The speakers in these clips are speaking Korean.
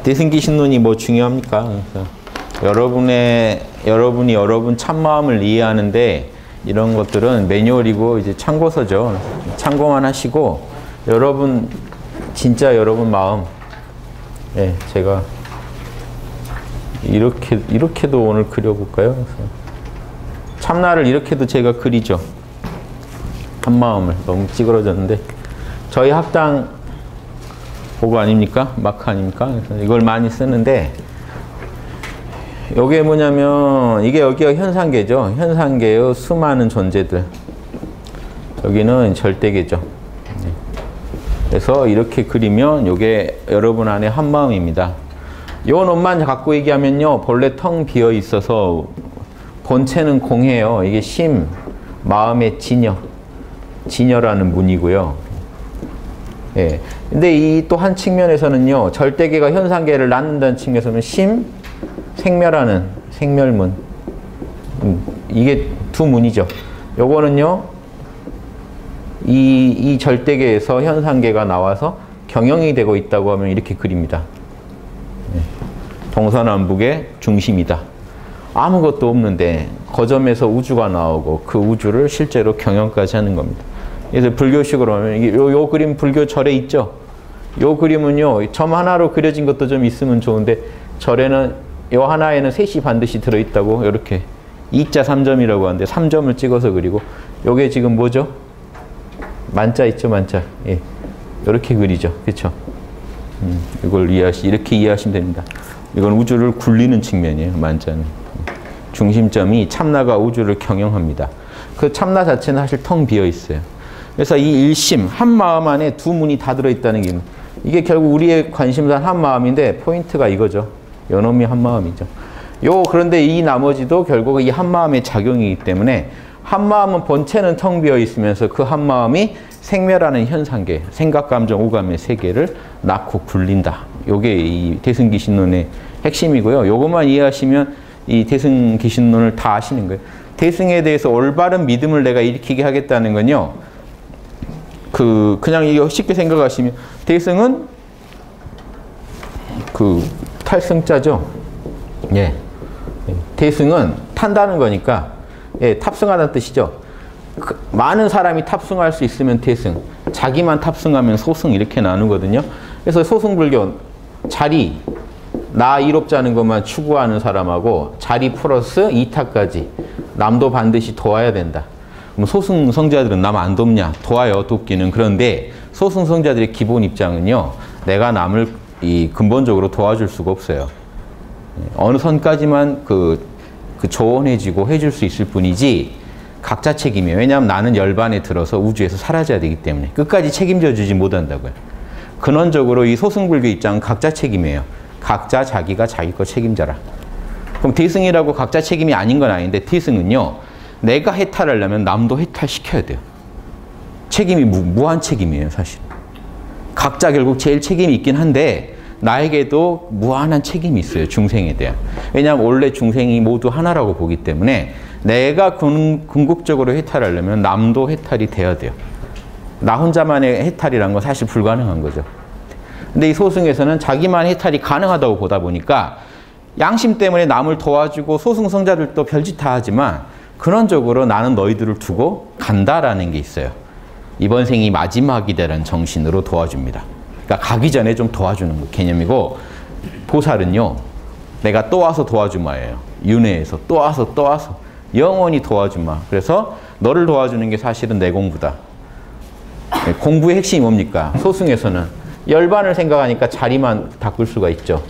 대승기신론이 뭐 중요합니까? 여러분이 여러분 참마음을 이해하는데 이런 것들은 매뉴얼이고 이제 참고서죠. 참고만 하시고 여러분 진짜 여러분 마음, 예, 제가 이렇게도 오늘 그려볼까요? 참나를 이렇게도 제가 그리죠. 한마음을 너무 찌그러졌는데 저희 학당 보고 아닙니까? 마크 아닙니까? 그래서 이걸 많이 쓰는데 이게 뭐냐면 이게 여기가 현상계죠. 현상계의 수많은 존재들. 여기는 절대계죠. 그래서 이렇게 그리면 이게 여러분 안에 한마음입니다. 요 놈만 갖고 얘기하면요. 본래 텅 비어 있어서 본체는 공해요. 이게 심, 마음의 진여라는 문이고요. 예. 근데 이 또 한 측면에서는요. 절대계가 현상계를 낳는다는 측면에서는 심, 생멸하는 생멸문. 이게 두 문이죠. 요거는요. 이 절대계에서 현상계가 나와서 경영이 되고 있다고 하면 이렇게 그립니다. 동서남북의 중심이다. 아무것도 없는데 거점에서 우주가 나오고 그 우주를 실제로 경영까지 하는 겁니다. 그래서 불교식으로 하면 요 그림 불교 절에 있죠. 요 그림은요. 점 하나로 그려진 것도 좀 있으면 좋은데 절에는 요 하나에는 셋이 반드시 들어있다고 이렇게 2자 3점이라고 하는데 3점을 찍어서 그리고 요게 지금 뭐죠? 만자 있죠, 만자. 예. 이렇게 그리죠. 그렇죠? 이걸 이렇게 이해하시면 됩니다. 이건 우주를 굴리는 측면이에요, 만자는. 중심점이 참나가 우주를 경영합니다. 그 참나 자체는 사실 텅 비어 있어요. 그래서 이 일심, 한 마음 안에 두 문이 다 들어있다는 게 이게 결국 우리의 관심사는 한 마음인데 포인트가 이거죠. 요놈이 한 마음이죠. 그런데 이 나머지도 결국 이 한 마음의 작용이기 때문에 한 마음은 본체는 텅 비어 있으면서 그 한 마음이 생멸하는 현상계, 생각, 감정, 오감의 세계를 낳고 굴린다. 요게 이 대승기신론의 핵심이고요. 요것만 이해하시면 이 대승기신론을 다 아시는 거예요. 대승에 대해서 올바른 믿음을 내가 일으키게 하겠다는 건요. 그냥 이거 쉽게 생각하시면 대승은 탈승자죠. 예. 대승은 탄다는 거니까 예, 탑승하다는 뜻이죠. 많은 사람이 탑승할 수 있으면 대승, 자기만 탑승하면 소승 이렇게 나누거든요. 그래서 소승불교 자리, 나 이롭자는 것만 추구하는 사람하고 자리 플러스 이타까지 남도 반드시 도와야 된다. 그럼 소승성자들은 남 안 돕냐? 도와요, 돕기는. 그런데 소승성자들의 기본 입장은요. 내가 남을 근본적으로 도와줄 수가 없어요. 어느 선까지만 조언해주고 해줄 수 있을 뿐이지 각자 책임이에요. 왜냐하면 나는 열반에 들어서 우주에서 사라져야 되기 때문에 끝까지 책임져 주지 못한다고요. 근원적으로 이 소승불교 입장은 각자 책임이에요. 각자 자기가 자기 거 책임져라. 그럼 대승이라고 각자 책임이 아닌 건 아닌데 대승은요. 내가 해탈하려면 남도 해탈시켜야 돼요. 책임이 무한 책임이에요. 사실. 각자 결국 제일 책임이 있긴 한데 나에게도 무한한 책임이 있어요. 중생에 대한. 왜냐하면 원래 중생이 모두 하나라고 보기 때문에 내가 궁극적으로 해탈하려면 남도 해탈이 돼야 돼요. 나 혼자만의 해탈이란 건 사실 불가능한 거죠. 근데 이 소승에서는 자기만 해탈이 가능하다고 보다 보니까 양심 때문에 남을 도와주고 소승성자들도 별짓 다 하지만 근원적으로 나는 너희들을 두고 간다라는 게 있어요. 이번 생이 마지막이다라는 정신으로 도와줍니다. 그러니까 가기 전에 좀 도와주는 개념이고 보살은요. 내가 또 와서 도와주마예요. 윤회에서 또 와서 영원히 도와주마. 그래서 너를 도와주는 게 사실은 내 공부다. 공부의 핵심이 뭡니까? 소승에서는 열반을 생각하니까 자리만 닦을 수가 있죠.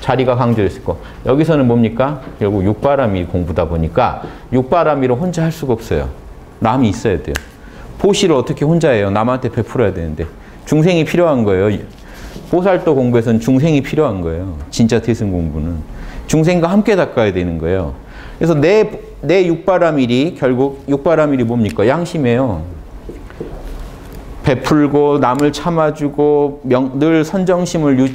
자리가 강조했을 거. 여기서는 뭡니까? 결국 육바라밀 공부다 보니까 육바라밀을 혼자 할 수가 없어요. 남이 있어야 돼요. 보시를 어떻게 혼자 해요? 남한테 베풀어야 되는데. 중생이 필요한 거예요. 보살도 공부에서는 중생이 필요한 거예요. 진짜 대승 공부는. 중생과 함께 닦아야 되는 거예요. 그래서 내 육바라밀이 결국 육바라밀이 뭡니까? 양심이에요. 베풀고 남을 참아주고 늘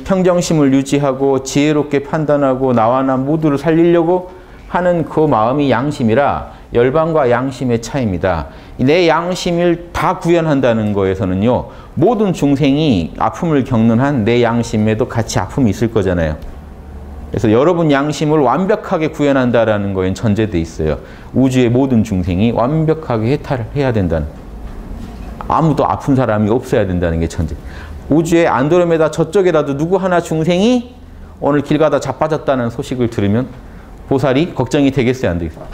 평정심을 유지하고 지혜롭게 판단하고 나와 나 모두를 살리려고 하는 그 마음이 양심이라 열반과 양심의 차이입니다. 내 양심을 다 구현한다는 거에서는요, 모든 중생이 아픔을 겪는 한 내 양심에도 같이 아픔이 있을 거잖아요. 그래서 여러분 양심을 완벽하게 구현한다라는 거엔 전제돼 있어요. 우주의 모든 중생이 완벽하게 해탈을 해야 된다는, 아무도 아픈 사람이 없어야 된다는 게 전제. 우주의 안드로메다 저쪽에라도 누구 하나 중생이 오늘 길 가다 자빠졌다는 소식을 들으면 보살이 걱정이 되겠어요, 안 되겠어요?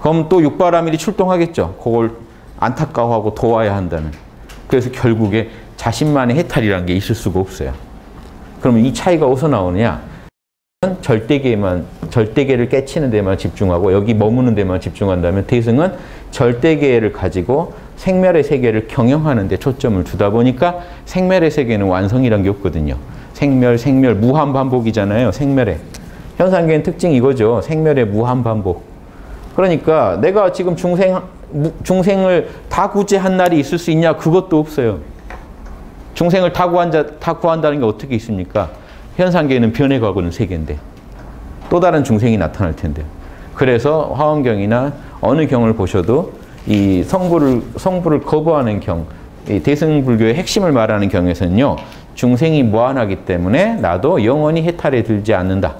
그럼 또 육바라밀이 출동하겠죠. 그걸 안타까워하고 도와야 한다는. 그래서 결국에 자신만의 해탈이라는 게 있을 수가 없어요. 그러면 이 차이가 어디서 나오느냐? 절대계를 깨치는 데만 집중하고 여기 머무는 데만 집중한다면, 대승은 절대계를 가지고 생멸의 세계를 경영하는 데 초점을 두다 보니까 생멸의 세계는 완성이란 게 없거든요. 생멸, 무한반복이잖아요. 생멸의. 현상계의 특징이 이거죠. 생멸의 무한반복. 그러니까 내가 지금 중생을 다 구제한 날이 있을 수 있냐? 그것도 없어요. 중생을 다 구한다는 게 어떻게 있습니까? 현상계는 변해가고는 세계인데 또 다른 중생이 나타날 텐데. 그래서 화엄경이나 어느 경을 보셔도 이 성부를 거부하는 경, 이 대승불교의 핵심을 말하는 경에서는요, 중생이 무한하기 때문에 나도 영원히 해탈에 들지 않는다.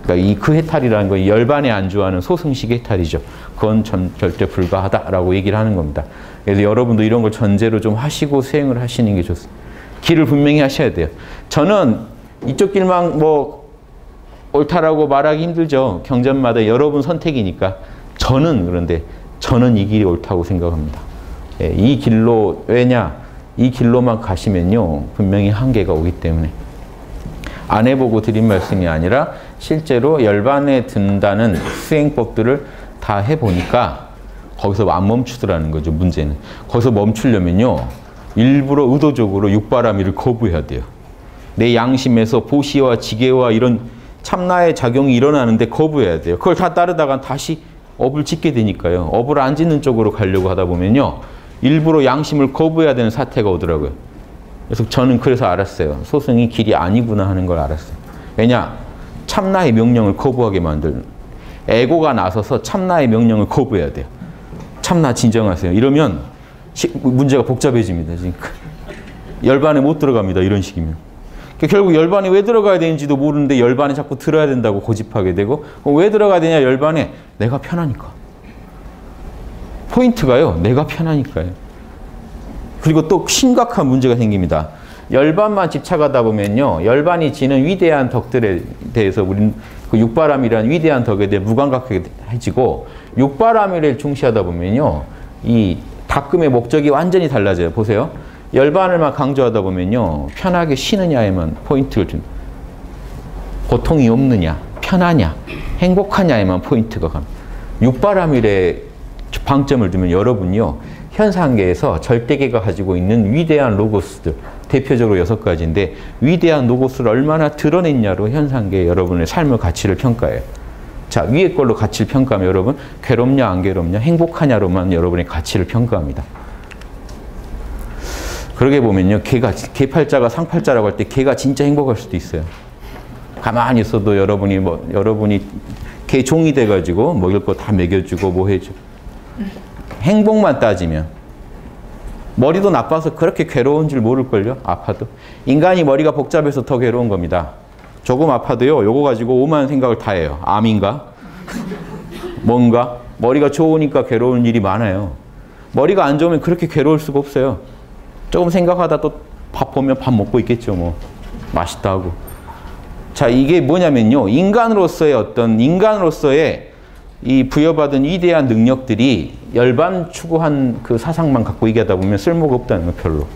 그러니까 그 해탈이라는 건 열반에 안주하는 소승식 해탈이죠. 그건 절대 불가하다라고 얘기를 하는 겁니다. 그래서 여러분도 이런 걸 전제로 좀 하시고 수행을 하시는 게 좋습니다. 길을 분명히 하셔야 돼요. 저는 이쪽 길만 뭐 옳다라고 말하기 힘들죠. 경전마다 여러분 선택이니까. 그런데 저는 이 길이 옳다고 생각합니다. 예, 이 길로, 왜냐? 이 길로만 가시면요, 분명히 한계가 오기 때문에. 안 해보고 드린 말씀이 아니라 실제로 열반에 든다는 수행법들을 다 해보니까 거기서 안 멈추더라는 거죠, 문제는. 거기서 멈추려면요, 일부러 의도적으로 육바라밀을 거부해야 돼요. 내 양심에서 보시와 지계와 이런 참나의 작용이 일어나는데 거부해야 돼요. 그걸 다 따르다가 다시 업을 짓게 되니까요. 업을 안 짓는 쪽으로 가려고 하다 보면요, 일부러 양심을 거부해야 되는 사태가 오더라고요. 그래서 저는 그래서 알았어요. 소승이 길이 아니구나 하는 걸 알았어요. 왜냐? 참나의 명령을 거부하게 만드는, 에고가 나서서 참나의 명령을 거부해야 돼요. 참나 진정하세요. 이러면 문제가 복잡해집니다. 지금 열반에 못 들어갑니다. 이런 식이면. 결국 열반에 왜 들어가야 되는지도 모르는데 열반에 자꾸 들어야 된다고 고집하게 되고, 왜 들어가야 되냐? 열반에 내가 편하니까. 포인트가요, 내가 편하니까요. 그리고 또 심각한 문제가 생깁니다. 열반만 집착하다 보면요, 열반이 지는 위대한 덕들에 대해서 우리는 그 육바람이라는 위대한 덕에 대해 무감각해지고, 육바람일을 중시하다 보면요, 이 닦음의 목적이 완전히 달라져요. 보세요. 열반을만 강조하다 보면요, 편하게 쉬느냐에만 포인트를 줍니다. 고통이 없느냐, 편하냐, 행복하냐에만 포인트가 갑니다. 육바람일에 방점을 두면 여러분요, 현상계에서 절대계가 가지고 있는 위대한 로고스들, 대표적으로 6가지인데 위대한 로고스를 얼마나 드러냈냐로 현상계 여러분의 삶의 가치를 평가해요. 자, 위에 걸로 가치를 평가하면 여러분 괴롭냐 안 괴롭냐, 행복하냐로만 여러분의 가치를 평가합니다. 그러게 보면요, 개팔자가 상팔자라고 할 때 개가 진짜 행복할 수도 있어요. 가만히 있어도 여러분이 개 종이 돼가지고 먹을 거 다 먹여주고 뭐 해주고. 행복만 따지면 머리도 나빠서 그렇게 괴로운 줄 모를걸요. 아파도. 인간이 머리가 복잡해서 더 괴로운 겁니다. 조금 아파도요, 요거 가지고 오만 생각을 다 해요. 암인가? 뭔가? 머리가 좋으니까 괴로운 일이 많아요. 머리가 안 좋으면 그렇게 괴로울 수가 없어요. 조금 생각하다 또 밥 보면 밥 먹고 있겠죠. 뭐 맛있다 하고. 자, 이게 뭐냐면요, 인간으로서의 이 부여받은 위대한 능력들이 열반 추구한 그 사상만 갖고 얘기하다 보면 쓸모가 없다는 거, 별로.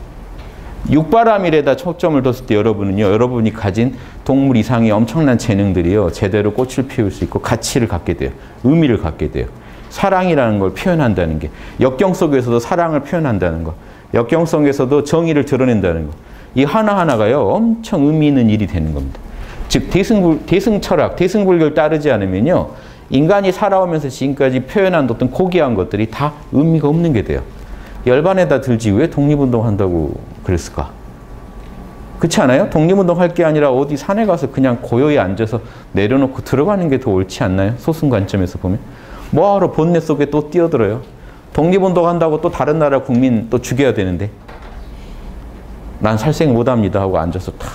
육바라밀에다 초점을 뒀을 때 여러분이 가진 동물 이상의 엄청난 재능들이요, 제대로 꽃을 피울 수 있고 가치를 갖게 돼요. 의미를 갖게 돼요. 사랑이라는 걸 표현한다는 게, 역경 속에서도 사랑을 표현한다는 거, 역경 속에서도 정의를 드러낸다는 거, 이 하나하나가요, 엄청 의미 있는 일이 되는 겁니다. 즉 대승철학, 대승불교를 따르지 않으면요, 인간이 살아오면서 지금까지 표현한 어떤 고귀한 것들이 다 의미가 없는 게 돼요. 열반에다 들지 왜 독립운동 한다고 그랬을까? 그렇지 않아요? 독립운동 할 게 아니라 어디 산에 가서 그냥 고요히 앉아서 내려놓고 들어가는 게 더 옳지 않나요? 소승 관점에서 보면. 뭐하러 본네 속에 또 뛰어들어요? 독립운동 한다고 또 다른 나라 국민 또 죽여야 되는데. 난 살생 못합니다 하고 앉아서 탁.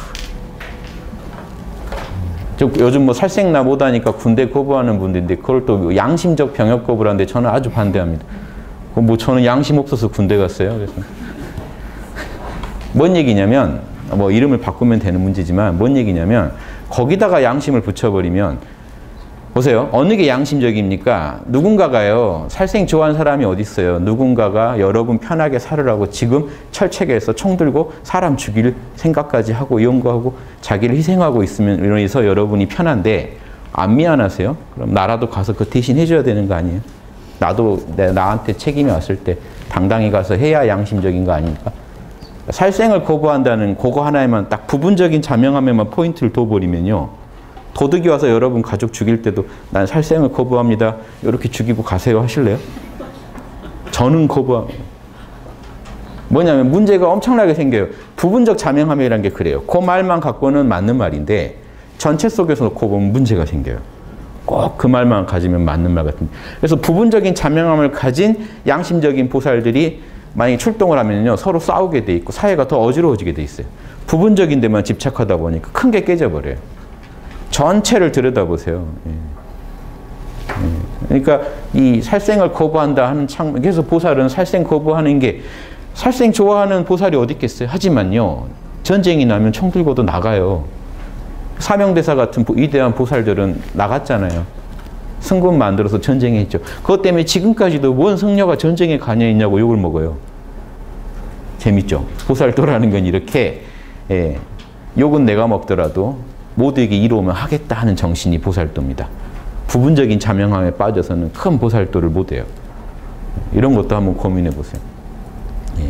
요즘 뭐 살생나 못하니까 군대 거부하는 분들인데 그걸 또 양심적 병역 거부라는데 저는 아주 반대합니다. 뭐 저는 양심 없어서 군대 갔어요. 그래서 뭔 얘기냐면 뭐 이름을 바꾸면 되는 문제지만 뭔 얘기냐면 거기다가 양심을 붙여버리면 보세요. 어느 게 양심적입니까? 누군가가요. 살생 좋아하는 사람이 어디 있어요? 누군가가 여러분 편하게 살으라고 지금 철책에서 총 들고 사람 죽일 생각까지 하고 연구하고 자기를 희생하고 있으면 이러면서 여러분이 편한데 안 미안하세요? 그럼 나라도 가서 그 대신 해줘야 되는 거 아니에요? 나도 나한테 책임이 왔을 때 당당히 가서 해야 양심적인 거 아닙니까? 살생을 거부한다는 그거 하나에만 딱 부분적인 자명함에만 포인트를 둬버리면요. 도둑이 와서 여러분 가족 죽일 때도 난 살생을 거부합니다. 이렇게 죽이고 가세요 하실래요? 저는 거부합니다. 뭐냐면 문제가 엄청나게 생겨요. 부분적 자명함이라는 게 그래요. 그 말만 갖고는 맞는 말인데 전체 속에서 놓고 보면 문제가 생겨요. 꼭 그 말만 가지면 맞는 말 같은데. 그래서 부분적인 자명함을 가진 양심적인 보살들이 만약에 출동을 하면요. 서로 싸우게 돼 있고 사회가 더 어지러워지게 돼 있어요. 부분적인 데만 집착하다 보니까 큰 게 깨져버려요. 전체를 들여다보세요. 그러니까 이 살생을 거부한다 하는 창문, 그래서 보살은 살생 거부하는 게 살생 좋아하는 보살이 어디 있겠어요? 하지만요. 전쟁이 나면 총 들고도 나가요. 사명대사 같은 위대한 보살들은 나갔잖아요. 승군 만들어서 전쟁에 했죠. 그것 때문에 지금까지도 뭔 성녀가 전쟁에 가냐 있냐고 욕을 먹어요. 재밌죠? 보살도라는 건 이렇게 욕은 내가 먹더라도 모두에게 이로우면 하겠다 하는 정신이 보살도입니다. 부분적인 자명함에 빠져서는 큰 보살도를 못 해요. 이런 것도 한번 고민해 보세요.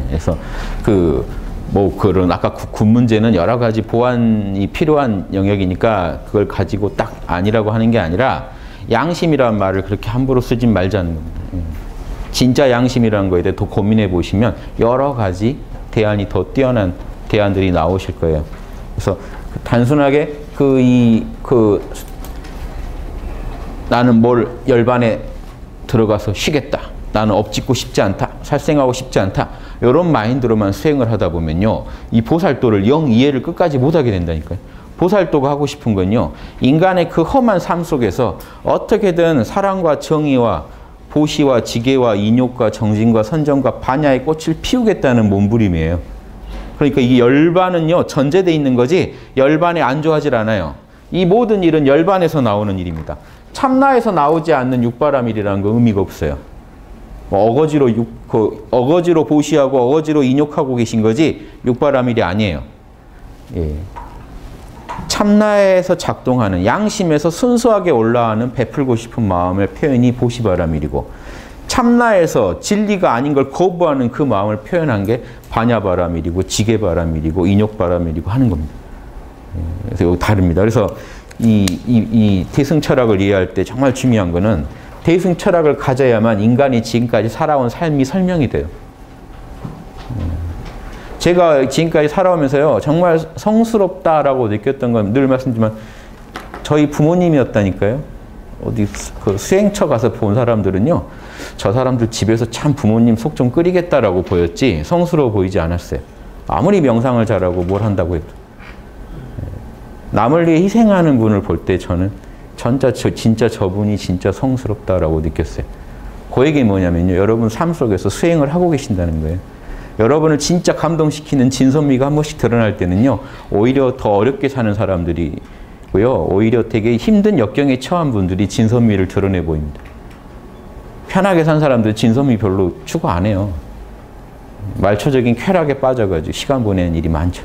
그래서 그런 아까 군 문제는 여러 가지 보완이 필요한 영역이니까 그걸 가지고 딱 아니라고 하는 게 아니라 양심이라는 말을 그렇게 함부로 쓰진 말자는 겁니다. 진짜 양심이라는 거에 대해 더 고민해 보시면 여러 가지 대안이 더 뛰어난 대안들이 나오실 거예요. 그래서 단순하게 나는 뭘 열반에 들어가서 쉬겠다. 나는 업짓고 싶지 않다. 살생하고 싶지 않다. 이런 마인드로만 수행을 하다 보면요. 이 보살도를 영 이해를 끝까지 못하게 된다니까요. 보살도가 하고 싶은 건요. 인간의 그 험한 삶 속에서 어떻게든 사랑과 정의와 보시와 지계와 인욕과 정진과 선정과 반야의 꽃을 피우겠다는 몸부림이에요. 그러니까 이 열반은요. 전제되어 있는 거지 열반에 안주하질 않아요. 이 모든 일은 열반에서 나오는 일입니다. 참나에서 나오지 않는 육바라밀이라는 거 의미가 없어요. 어거지로 보시하고 어거지로 인욕하고 계신 거지 육바라밀이 아니에요. 예. 참나에서 작동하는 양심에서 순수하게 올라가는 베풀고 싶은 마음의 표현이 보시바라밀이고 참나에서 진리가 아닌 걸 거부하는 그 마음을 표현한 게 반야바라밀이고 지계바라밀이고 인욕바라밀이고 하는 겁니다. 그래서 이거 다릅니다. 그래서 이 대승철학을 이해할 때 정말 중요한 거는 대승철학을 가져야만 인간이 지금까지 살아온 삶이 설명이 돼요. 제가 지금까지 살아오면서요. 정말 성스럽다라고 느꼈던 건 늘 말씀드리지만 저희 부모님이었다니까요. 어디 그 수행처 가서 본 사람들은요. 저 사람들 집에서 참 부모님 속 좀 끓이겠다라고 보였지 성스러워 보이지 않았어요. 아무리 명상을 잘하고 뭘 한다고 해도. 남을 위해 희생하는 분을 볼 때 저는 진짜 저분이 진짜 성스럽다라고 느꼈어요. 그 얘기 뭐냐면요. 여러분 삶 속에서 수행을 하고 계신다는 거예요. 여러분을 진짜 감동시키는 진선미가 한 번씩 드러날 때는요. 오히려 더 어렵게 사는 사람들이고요. 오히려 되게 힘든 역경에 처한 분들이 진선미를 드러내 보입니다. 편하게 산 사람들 진선미 별로 추구 안 해요. 말초적인 쾌락에 빠져가지고 시간 보내는 일이 많죠.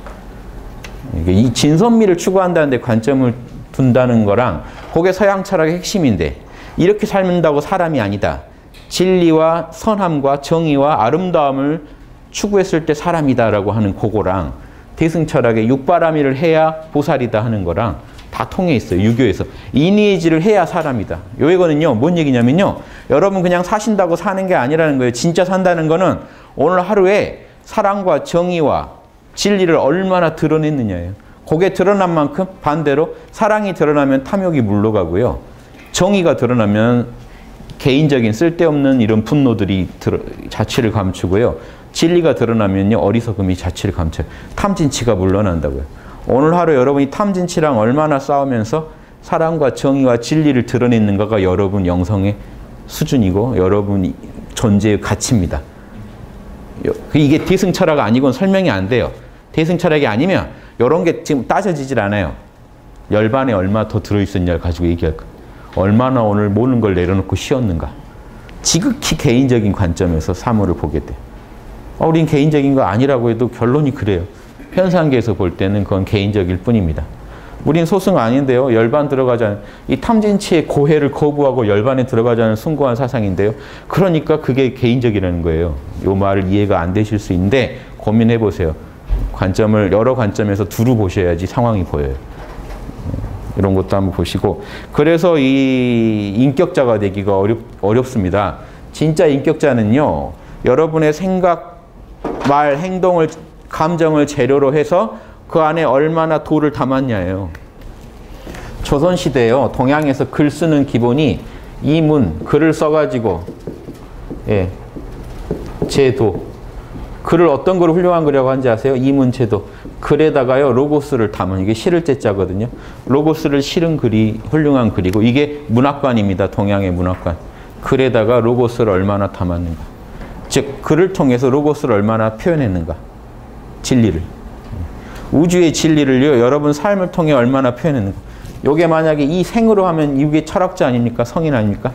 이 진선미를 추구한다는 데 관점을 둔다는 거랑 그게 서양 철학의 핵심인데 이렇게 살는다고 사람이 아니다. 진리와 선함과 정의와 아름다움을 추구했을 때 사람이다라고 하는 그거랑 대승철학의 육바라밀을 해야 보살이다 하는 거랑 다 통해 있어요. 유교에서. 인의지를 해야 사람이다. 요거는요. 뭔 얘기냐면요. 여러분 그냥 사신다고 사는 게 아니라는 거예요. 진짜 산다는 거는 오늘 하루에 사랑과 정의와 진리를 얼마나 드러냈느냐예요. 그게 드러난 만큼 반대로 사랑이 드러나면 탐욕이 물러가고요. 정의가 드러나면 개인적인 쓸데없는 이런 분노들이 자취를 감추고요. 진리가 드러나면요. 어리석음이 자취를 감춰요. 탐진치가 물러난다고요. 오늘 하루 여러분이 탐진치랑 얼마나 싸우면서 사랑과 정의와 진리를 드러냈는가가 여러분 영성의 수준이고 여러분 존재의 가치입니다. 이게 대승철학 아니고는 설명이 안 돼요. 대승철학이 아니면 이런 게 지금 따져지질 않아요. 열반에 얼마 더 들어있었냐를 가지고 얘기할 거예요. 얼마나 오늘 모든 걸 내려놓고 쉬었는가. 지극히 개인적인 관점에서 사물을 보게 돼요. 우린 개인적인 거 아니라고 해도 결론이 그래요. 현상계에서 볼 때는 그건 개인적일 뿐입니다. 우린 소승 아닌데요. 열반 들어가자는 이 탐진치의 고해를 거부하고 열반에 들어가자는 숭고한 사상인데요. 그러니까 그게 개인적이라는 거예요. 이 말을 이해가 안 되실 수 있는데 고민해 보세요. 관점을 여러 관점에서 두루 보셔야지 상황이 보여요. 이런 것도 한번 보시고. 그래서 이 인격자가 되기가 어렵습니다. 진짜 인격자는요. 여러분의 생각, 말, 행동을, 감정을 재료로 해서 그 안에 얼마나 도를 담았냐예요. 조선시대에요. 동양에서 글 쓰는 기본이 이문, 글을 써가지고 예, 제도. 글을 어떤 글을 훌륭한 글이라고 하는지 아세요? 이문제도. 글에다가요 로고스를 담은, 이게 실을 제자거든요. 로고스를 실은 글이 훌륭한 글이고, 이게 문학관입니다. 동양의 문학관. 글에다가 로고스를 얼마나 담았는가. 즉 글을 통해서 로고스를 얼마나 표현했는가. 진리를. 우주의 진리를요 여러분 삶을 통해 얼마나 표현했는가. 요게 만약에 이 생으로 하면 이게 철학자 아닙니까? 성인 아닙니까?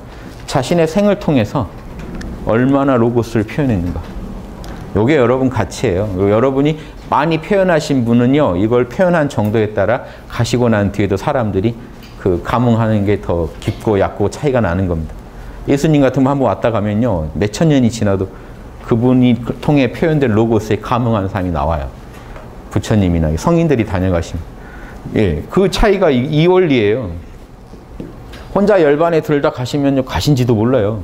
자신의 생을 통해서 얼마나 로고스를 표현했는가. 요게 여러분 가치예요. 여러분이 많이 표현하신 분은요 이걸 표현한 정도에 따라 가시고 난 뒤에도 사람들이 그 감흥하는 게 더 깊고 얕고 차이가 나는 겁니다. 예수님 같은 분 한번 왔다 가면요 몇천 년이 지나도 그분이 통해 표현된 로고스에 감흥하는 사람이 나와요. 부처님이나 성인들이 다녀가시면. 예, 그 차이가 이 원리예요. 혼자 열반에 들다 가시면요 가신지도 몰라요.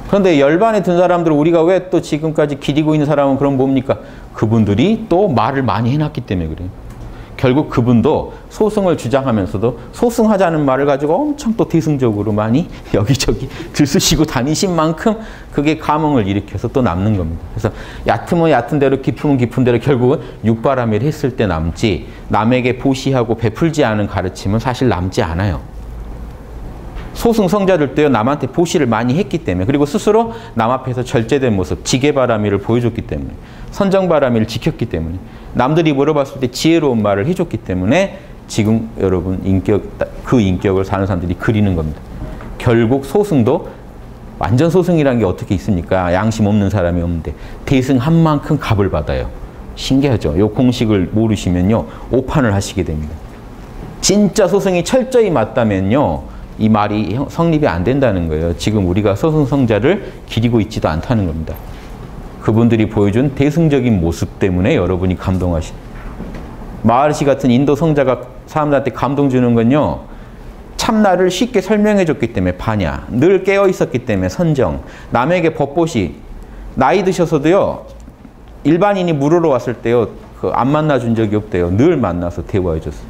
그런데 열반에 든 사람들을 우리가 왜 또 지금까지 기리고 있는 사람은 그럼 뭡니까? 그분들이 또 말을 많이 해놨기 때문에 그래요. 결국 그분도 소승을 주장하면서도 소승하자는 말을 가지고 엄청 또 대승적으로 많이 여기저기 들쑤시고 다니신 만큼 그게 감흥을 일으켜서 또 남는 겁니다. 그래서 얕으면 얕은 대로 깊으면 깊은 대로 결국은 육바라밀 했을 때 남지, 남에게 보시하고 베풀지 않은 가르침은 사실 남지 않아요. 소승성자들 때요 남한테 보시를 많이 했기 때문에, 그리고 스스로 남 앞에서 절제된 모습, 지게바라밀을 보여줬기 때문에, 선정바라밀을 지켰기 때문에, 남들이 물어봤을 때 지혜로운 말을 해줬기 때문에 지금 여러분 그 인격을 사는 사람들이 그리는 겁니다. 결국 소승도 완전 소승이라는 게 어떻게 있습니까? 양심 없는 사람이 없는데 대승한 만큼 값을 받아요. 신기하죠? 이 공식을 모르시면요 오판을 하시게 됩니다. 진짜 소승이 철저히 맞다면요 이 말이 성립이 안 된다는 거예요. 지금 우리가 소승성자를 기리고 있지도 않다는 겁니다. 그분들이 보여준 대승적인 모습 때문에 여러분이 감동하신. 마하르시 같은 인도 성자가 사람들한테 감동 주는 건요 참나를 쉽게 설명해 줬기 때문에 파냐, 늘 깨어 있었기 때문에 선정, 남에게 법보시, 나이 드셔서도요 일반인이 물으러 왔을 때요 그 안 만나 준 적이 없대요. 늘 만나서 대화해 줬어요.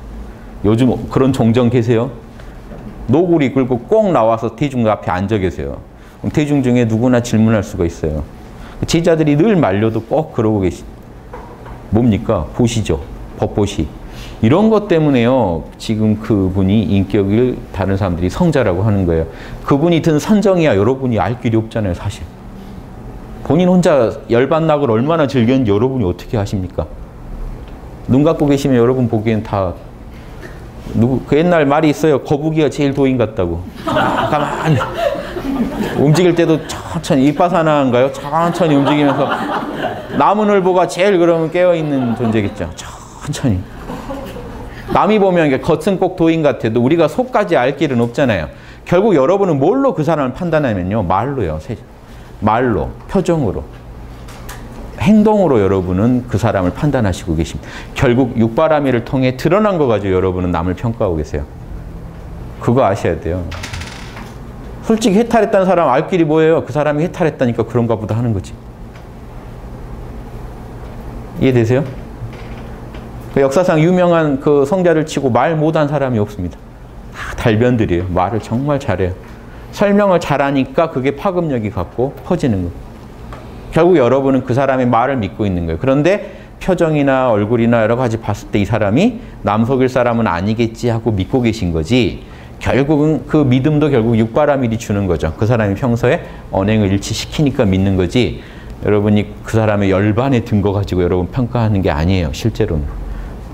요즘 그런 종정 계세요? 노구리 끌고 꼭 나와서 대중 앞에 앉아 계세요. 대중 중에 누구나 질문할 수가 있어요. 제자들이 늘 말려도 꼭 그러고 계시. 뭡니까? 보시죠. 법보시. 이런 것 때문에요. 지금 그분이 인격을 다른 사람들이 성자라고 하는 거예요. 그분이 든 선정이야 여러분이 알 길이 없잖아요. 사실. 본인 혼자 열반낙을 얼마나 즐겼는지 여러분이 어떻게 아십니까? 눈 감고 계시면 여러분 보기엔 다 그 옛날 말이 있어요. 거북이가 제일 도인 같다고. 가만히 움직일 때도 천천히, 윗바사나인가요? 천천히 움직이면서 나무늘보가 제일 그러면 깨어있는 존재겠죠. 천천히. 남이 보면 이게 겉은 꼭 도인 같아도 우리가 속까지 알 길은 없잖아요. 결국 여러분은 뭘로 그 사람을 판단하면요. 말로요. 말로, 표정으로, 행동으로 여러분은 그 사람을 판단하시고 계십니다. 결국 육바라밀을 통해 드러난 거 가지고 여러분은 남을 평가하고 계세요. 그거 아셔야 돼요. 솔직히 해탈했다는 사람 알 길이 뭐예요? 그 사람이 해탈했다니까 그런가 보다 하는 거지. 이해되세요? 그 역사상 유명한 그 성자를 치고 말 못한 사람이 없습니다. 다 달변들이에요. 말을 정말 잘해요. 설명을 잘하니까 그게 파급력이 갖고 퍼지는 거예요. 결국 여러분은 그 사람의 말을 믿고 있는 거예요. 그런데 표정이나 얼굴이나 여러 가지 봤을 때 이 사람이 남 속일 사람은 아니겠지 하고 믿고 계신 거지, 결국은 그 믿음도 결국 육바라밀이 주는 거죠. 그 사람이 평소에 언행을 일치시키니까 믿는 거지, 여러분이 그 사람의 열반에 든 거 가지고 여러분 평가하는 게 아니에요. 실제로는.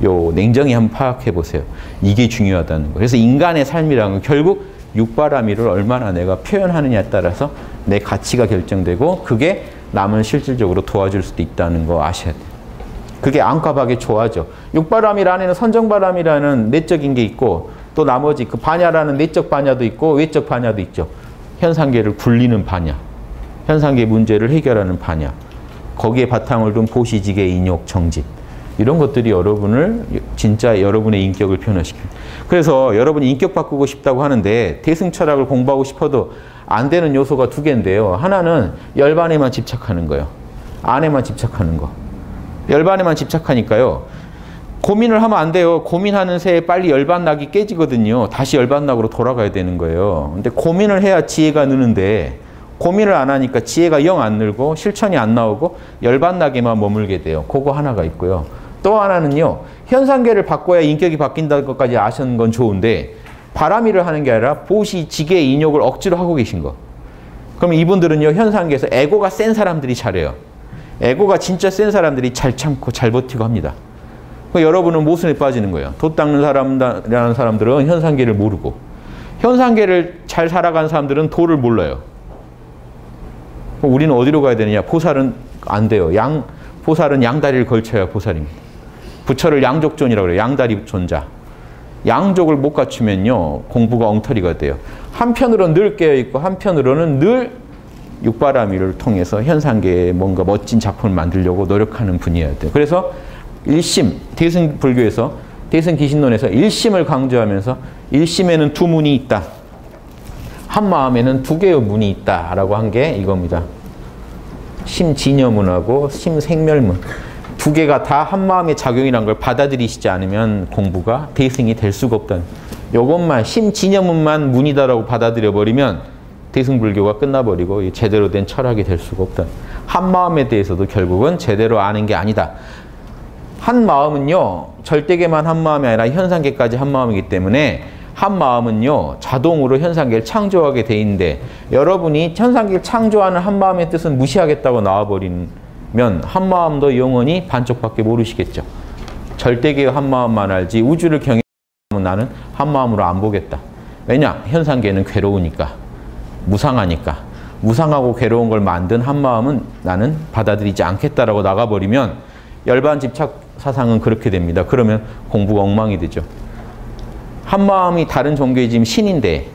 요 냉정히 한번 파악해 보세요. 이게 중요하다는 거. 그래서 인간의 삶이라는 건 결국 육바라밀을 얼마나 내가 표현하느냐에 따라서 내 가치가 결정되고, 그게 남을 실질적으로 도와줄 수도 있다는 거 아셔야 돼요. 그게 안과박의 조화죠. 육바라밀 안에는 선정바람이라는 내적인 게 있고, 또 나머지 그 반야라는 내적 반야도 있고 외적 반야도 있죠. 현상계를 굴리는 반야, 현상계 문제를 해결하는 반야, 거기에 바탕을 둔 보시지계, 인욕, 정집, 이런 것들이 여러분을 진짜 여러분의 인격을 표현시킵니다. 그래서 여러분이 인격 바꾸고 싶다고 하는데 대승철학을 공부하고 싶어도 안 되는 요소가 두 개인데요. 하나는 열반에만 집착하는 거예요. 안에만 집착하는 거. 열반에만 집착하니까요, 고민을 하면 안 돼요. 고민하는 새에 빨리 열반낙이 깨지거든요. 다시 열반낙으로 돌아가야 되는 거예요. 근데 고민을 해야 지혜가 느는데, 고민을 안 하니까 지혜가 영 안 늘고 실천이 안 나오고 열반낙에만 머물게 돼요. 그거 하나가 있고요. 또 하나는요, 현상계를 바꿔야 인격이 바뀐다는 것까지 아시는 건 좋은데 바람일을 하는 게 아니라 보시, 지계, 인욕을 억지로 하고 계신 거. 그럼 이분들은요, 현상계에서 에고가 센 사람들이 잘해요. 에고가 진짜 센 사람들이 잘 참고 잘 버티고 합니다. 여러분은 모순에 빠지는 거예요. 돛 닦는 사람이라는 사람들은 현상계를 모르고, 현상계를 잘 살아간 사람들은 도를 몰라요. 우리는 어디로 가야 되느냐? 보살은 안 돼요. 보살은 양다리를 걸쳐야 보살입니다. 부처를 양족존이라고 그래요. 양다리 존자. 양족을 못 갖추면요, 공부가 엉터리가 돼요. 한편으로는 늘 깨어있고 한편으로는 늘 육바라밀을 통해서 현상계에 뭔가 멋진 작품을 만들려고 노력하는 분이어야 돼요. 그래서 일심, 대승불교에서, 대승기신론에서 일심을 강조하면서 일심에는 두 문이 있다. 한 마음에는 두 개의 문이 있다라고 한 게 이겁니다. 심진여문하고 심생멸문. 두 개가 다 한 마음의 작용이란 걸 받아들이시지 않으면 공부가 대승이 될 수가 없다는. 요것만, 심진여문만 문이다라고 받아들여 버리면 대승불교가 끝나버리고 제대로 된 철학이 될 수가 없다. 한 마음에 대해서도 결국은 제대로 아는 게 아니다. 한 마음은요, 절대계만 한 마음이 아니라 현상계까지 한 마음이기 때문에 한 마음은요, 자동으로 현상계를 창조하게 돼 있는데, 여러분이 현상계를 창조하는 한 마음의 뜻은 무시하겠다고 나와버리면 한 마음도 영원히 반쪽밖에 모르시겠죠. 절대계의 한 마음만 알지 우주를 경영하면 나는 한 마음으로 안 보겠다. 왜냐? 현상계는 괴로우니까, 무상하니까. 무상하고 괴로운 걸 만든 한 마음은 나는 받아들이지 않겠다라고 나가버리면 열반 집착 사상은 그렇게 됩니다. 그러면 공부가 엉망이 되죠. 한 마음이 다른 종교의 지금 신인데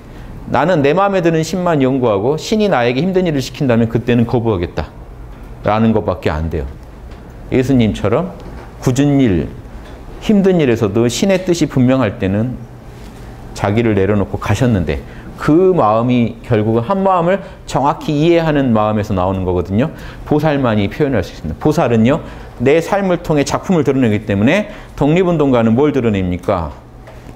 나는 내 마음에 드는 신만 연구하고 신이 나에게 힘든 일을 시킨다면 그때는 거부하겠다 라는 것밖에 안 돼요. 예수님처럼 굳은 일, 힘든 일에서도 신의 뜻이 분명할 때는 자기를 내려놓고 가셨는데, 그 마음이 결국은 한 마음을 정확히 이해하는 마음에서 나오는 거거든요. 보살만이 표현할 수 있습니다. 보살은요, 내 삶을 통해 작품을 드러내기 때문에 독립운동가는 뭘 드러냅니까?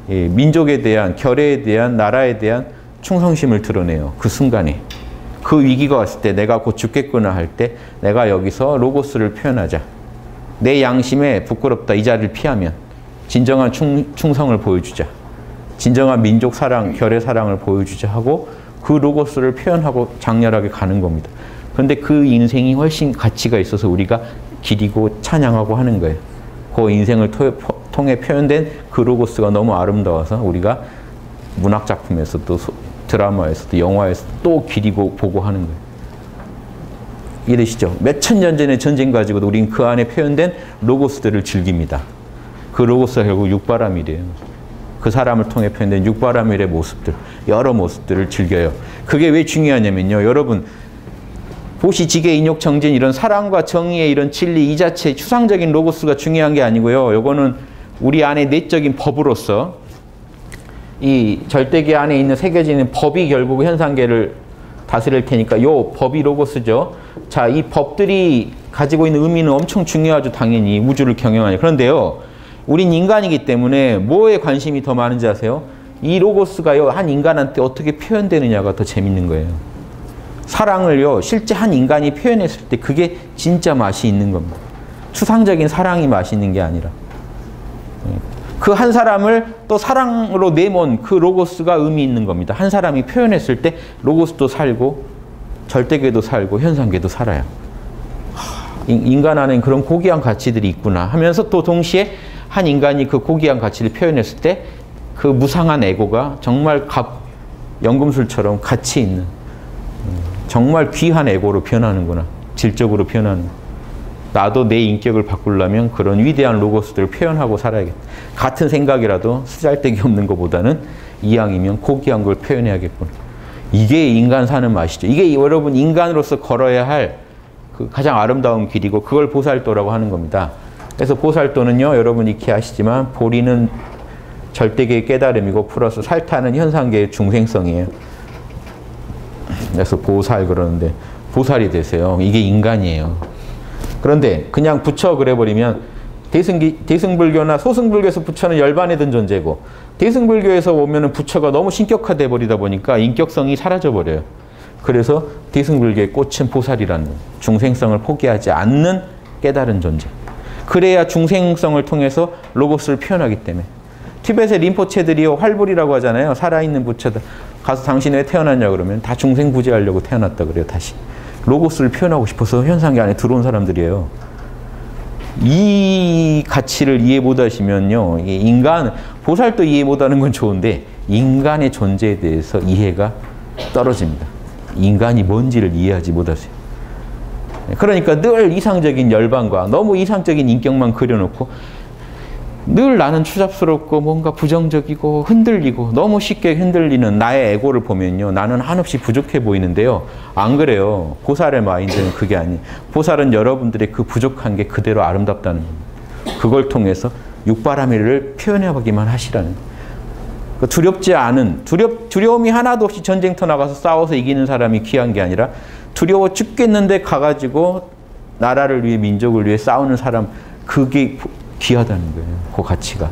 예, 민족에 대한, 결의에 대한, 나라에 대한 충성심을 드러내요. 그 순간에. 그 위기가 왔을 때, 내가 곧 죽겠구나 할 때 내가 여기서 로고스를 표현하자. 내 양심에 부끄럽다 이 자리를 피하면 진정한 충성을 보여주자. 진정한 민족 사랑, 결의 사랑을 보여주자 하고 그 로고스를 표현하고 장렬하게 가는 겁니다. 그런데 그 인생이 훨씬 가치가 있어서 우리가 기리고 찬양하고 하는 거예요. 그 인생을 통해 표현된 그 로고스가 너무 아름다워서 우리가 문학작품에서도 드라마에서도 영화에서도 또 기리고 보고 하는 거예요. 이해되시죠? 몇천 년 전의 전쟁 가지고도 우린 그 안에 표현된 로고스들을 즐깁니다. 그 로고스가 결국 육바라밀이에요. 그 사람을 통해 표현된 육바라밀의 모습들, 여러 모습들을 즐겨요. 그게 왜 중요하냐면요. 여러분, 보시지계, 인욕, 정진, 이런 사랑과 정의의 이런 진리 이 자체 추상적인 로고스가 중요한 게 아니고요. 요거는 우리 안에 내적인 법으로서 이 절대계 안에 있는 새겨지는 법이 결국 현상계를 다스릴 테니까 요 법이 로고스죠. 자, 이 법들이 가지고 있는 의미는 엄청 중요하죠. 당연히 우주를 경영하니. 그런데요, 우린 인간이기 때문에 뭐에 관심이 더 많은지 아세요? 이 로고스가요, 한 인간한테 어떻게 표현되느냐가 더 재밌는 거예요. 사랑을요, 실제 한 인간이 표현했을 때 그게 진짜 맛이 있는 겁니다. 추상적인 사랑이 맛있는 게 아니라. 그 한 사람을 또 사랑으로 내몬 그 로고스가 의미 있는 겁니다. 한 사람이 표현했을 때 로고스도 살고 절대계도 살고 현상계도 살아요. 인간 안에 그런 고귀한 가치들이 있구나 하면서 또 동시에 한 인간이 그 고귀한 가치를 표현했을 때 그 무상한 에고가 정말 연금술처럼 가치 있는 정말 귀한 에고로 변하는구나. 질적으로 변하는. 나도 내 인격을 바꾸려면 그런 위대한 로고스들을 표현하고 살아야겠다. 같은 생각이라도 쓰잘데기 없는 것보다는 이왕이면 고귀한 걸 표현해야겠구나. 이게 인간 사는 맛이죠. 이게 여러분 인간으로서 걸어야 할 그 가장 아름다운 길이고 그걸 보살도라고 하는 겁니다. 그래서 보살도는요, 여러분 익히 아시지만 보리는 절대계의 깨달음이고 플러스 살타는 현상계의 중생성이에요. 그래서 보살 그러는데 보살이 되세요. 이게 인간이에요. 그런데 그냥 부처 그래버리면 대승불교나 소승불교에서 부처는 열반해든 존재고 대승불교에서 오면은 부처가 너무 신격화돼 버리다 보니까 인격성이 사라져 버려요. 그래서 대승불교의 꽃은 보살이라는 중생성을 포기하지 않는 깨달은 존재. 그래야 중생성을 통해서 로고스를 표현하기 때문에. 티벳의 림포체들이요, 활불이라고 하잖아요. 살아있는 부처들. 가서 당신 왜 태어났냐 그러면 다 중생부지하려고 태어났다 그래요. 다시. 로고스를 표현하고 싶어서 현상계 안에 들어온 사람들이에요. 이 가치를 이해 못하시면요, 인간, 보살도 이해 못하는 건 좋은데 인간의 존재에 대해서 이해가 떨어집니다. 인간이 뭔지를 이해하지 못하세요. 그러니까 늘 이상적인 열반과 너무 이상적인 인격만 그려놓고 늘 나는 추잡스럽고 뭔가 부정적이고 흔들리고 너무 쉽게 흔들리는 나의 에고를 보면요, 나는 한없이 부족해 보이는데요. 안 그래요. 보살의 마인드는 그게 아니에요. 보살은 여러분들의 그 부족한 게 그대로 아름답다는 겁니다. 그걸 통해서 육바라밀을 표현해보기만 하시라는 거예요. 두렵지 않은, 두려움이 하나도 없이 전쟁터 나가서 싸워서 이기는 사람이 귀한 게 아니라 두려워 죽겠는데 가가지고 나라를 위해 민족을 위해 싸우는 사람, 그게 귀하다는 거예요. 그 가치가.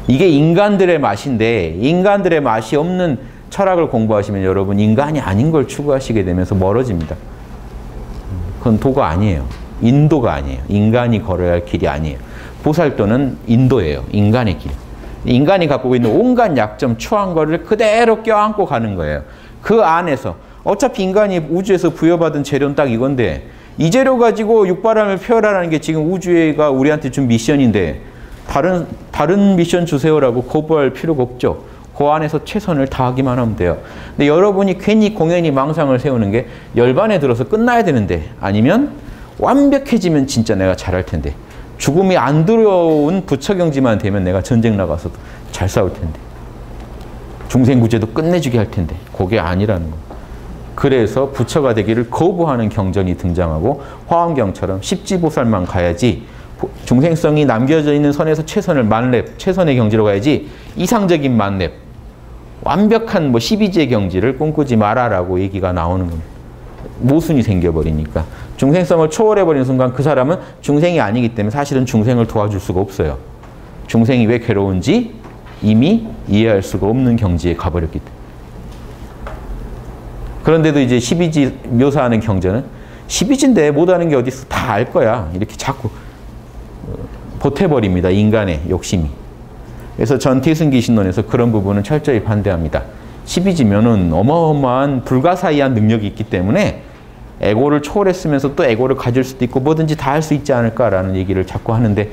이게 인간들의 맛인데 인간들의 맛이 없는 철학을 공부하시면 여러분 인간이 아닌 걸 추구하시게 되면서 멀어집니다. 그건 도가 아니에요. 인도가 아니에요. 인간이 걸어야 할 길이 아니에요. 보살도는 인도예요. 인간의 길. 인간이 갖고 있는 온갖 약점, 추한 거를 그대로 껴안고 가는 거예요. 그 안에서 어차피 인간이 우주에서 부여받은 재료는 딱 이건데 이 재료 가지고 육바람을 표현하라는 게 지금 우주가 우리한테 준 미션인데 다른 미션 주세요라고 거부할 필요가 없죠. 그 안에서 최선을 다하기만 하면 돼요. 근데 여러분이 괜히 공연히 망상을 세우는 게 열반에 들어서 끝나야 되는데 아니면 완벽해지면 진짜 내가 잘할 텐데 죽음이 안 들어온 부처경지만 되면 내가 전쟁 나가서도 잘 싸울 텐데 중생구제도 끝내주게 할 텐데 그게 아니라는 거예요. 그래서 부처가 되기를 거부하는 경전이 등장하고 화엄경처럼 십지보살만 가야지 중생성이 남겨져 있는 선에서 최선을 만렙, 최선의 경지로 가야지 이상적인 만렙, 완벽한 12지의 경지를 꿈꾸지 마라라고 얘기가 나오는 겁니다. 모순이 생겨버리니까. 중생성을 초월해버리는 순간 그 사람은 중생이 아니기 때문에 사실은 중생을 도와줄 수가 없어요. 중생이 왜 괴로운지 이미 이해할 수가 없는 경지에 가버렸기 때문에. 그런데도 이제 12지 묘사하는 경전은 12지인데 못하는 게 어딨어. 다 알 거야. 이렇게 자꾸 보태버립니다. 인간의 욕심이. 그래서 전태승기신론에서 그런 부분은 철저히 반대합니다. 12지면은 어마어마한 불가사의한 능력이 있기 때문에 에고를 초월했으면서 또 에고를 가질 수도 있고 뭐든지 다 할 수 있지 않을까라는 얘기를 자꾸 하는데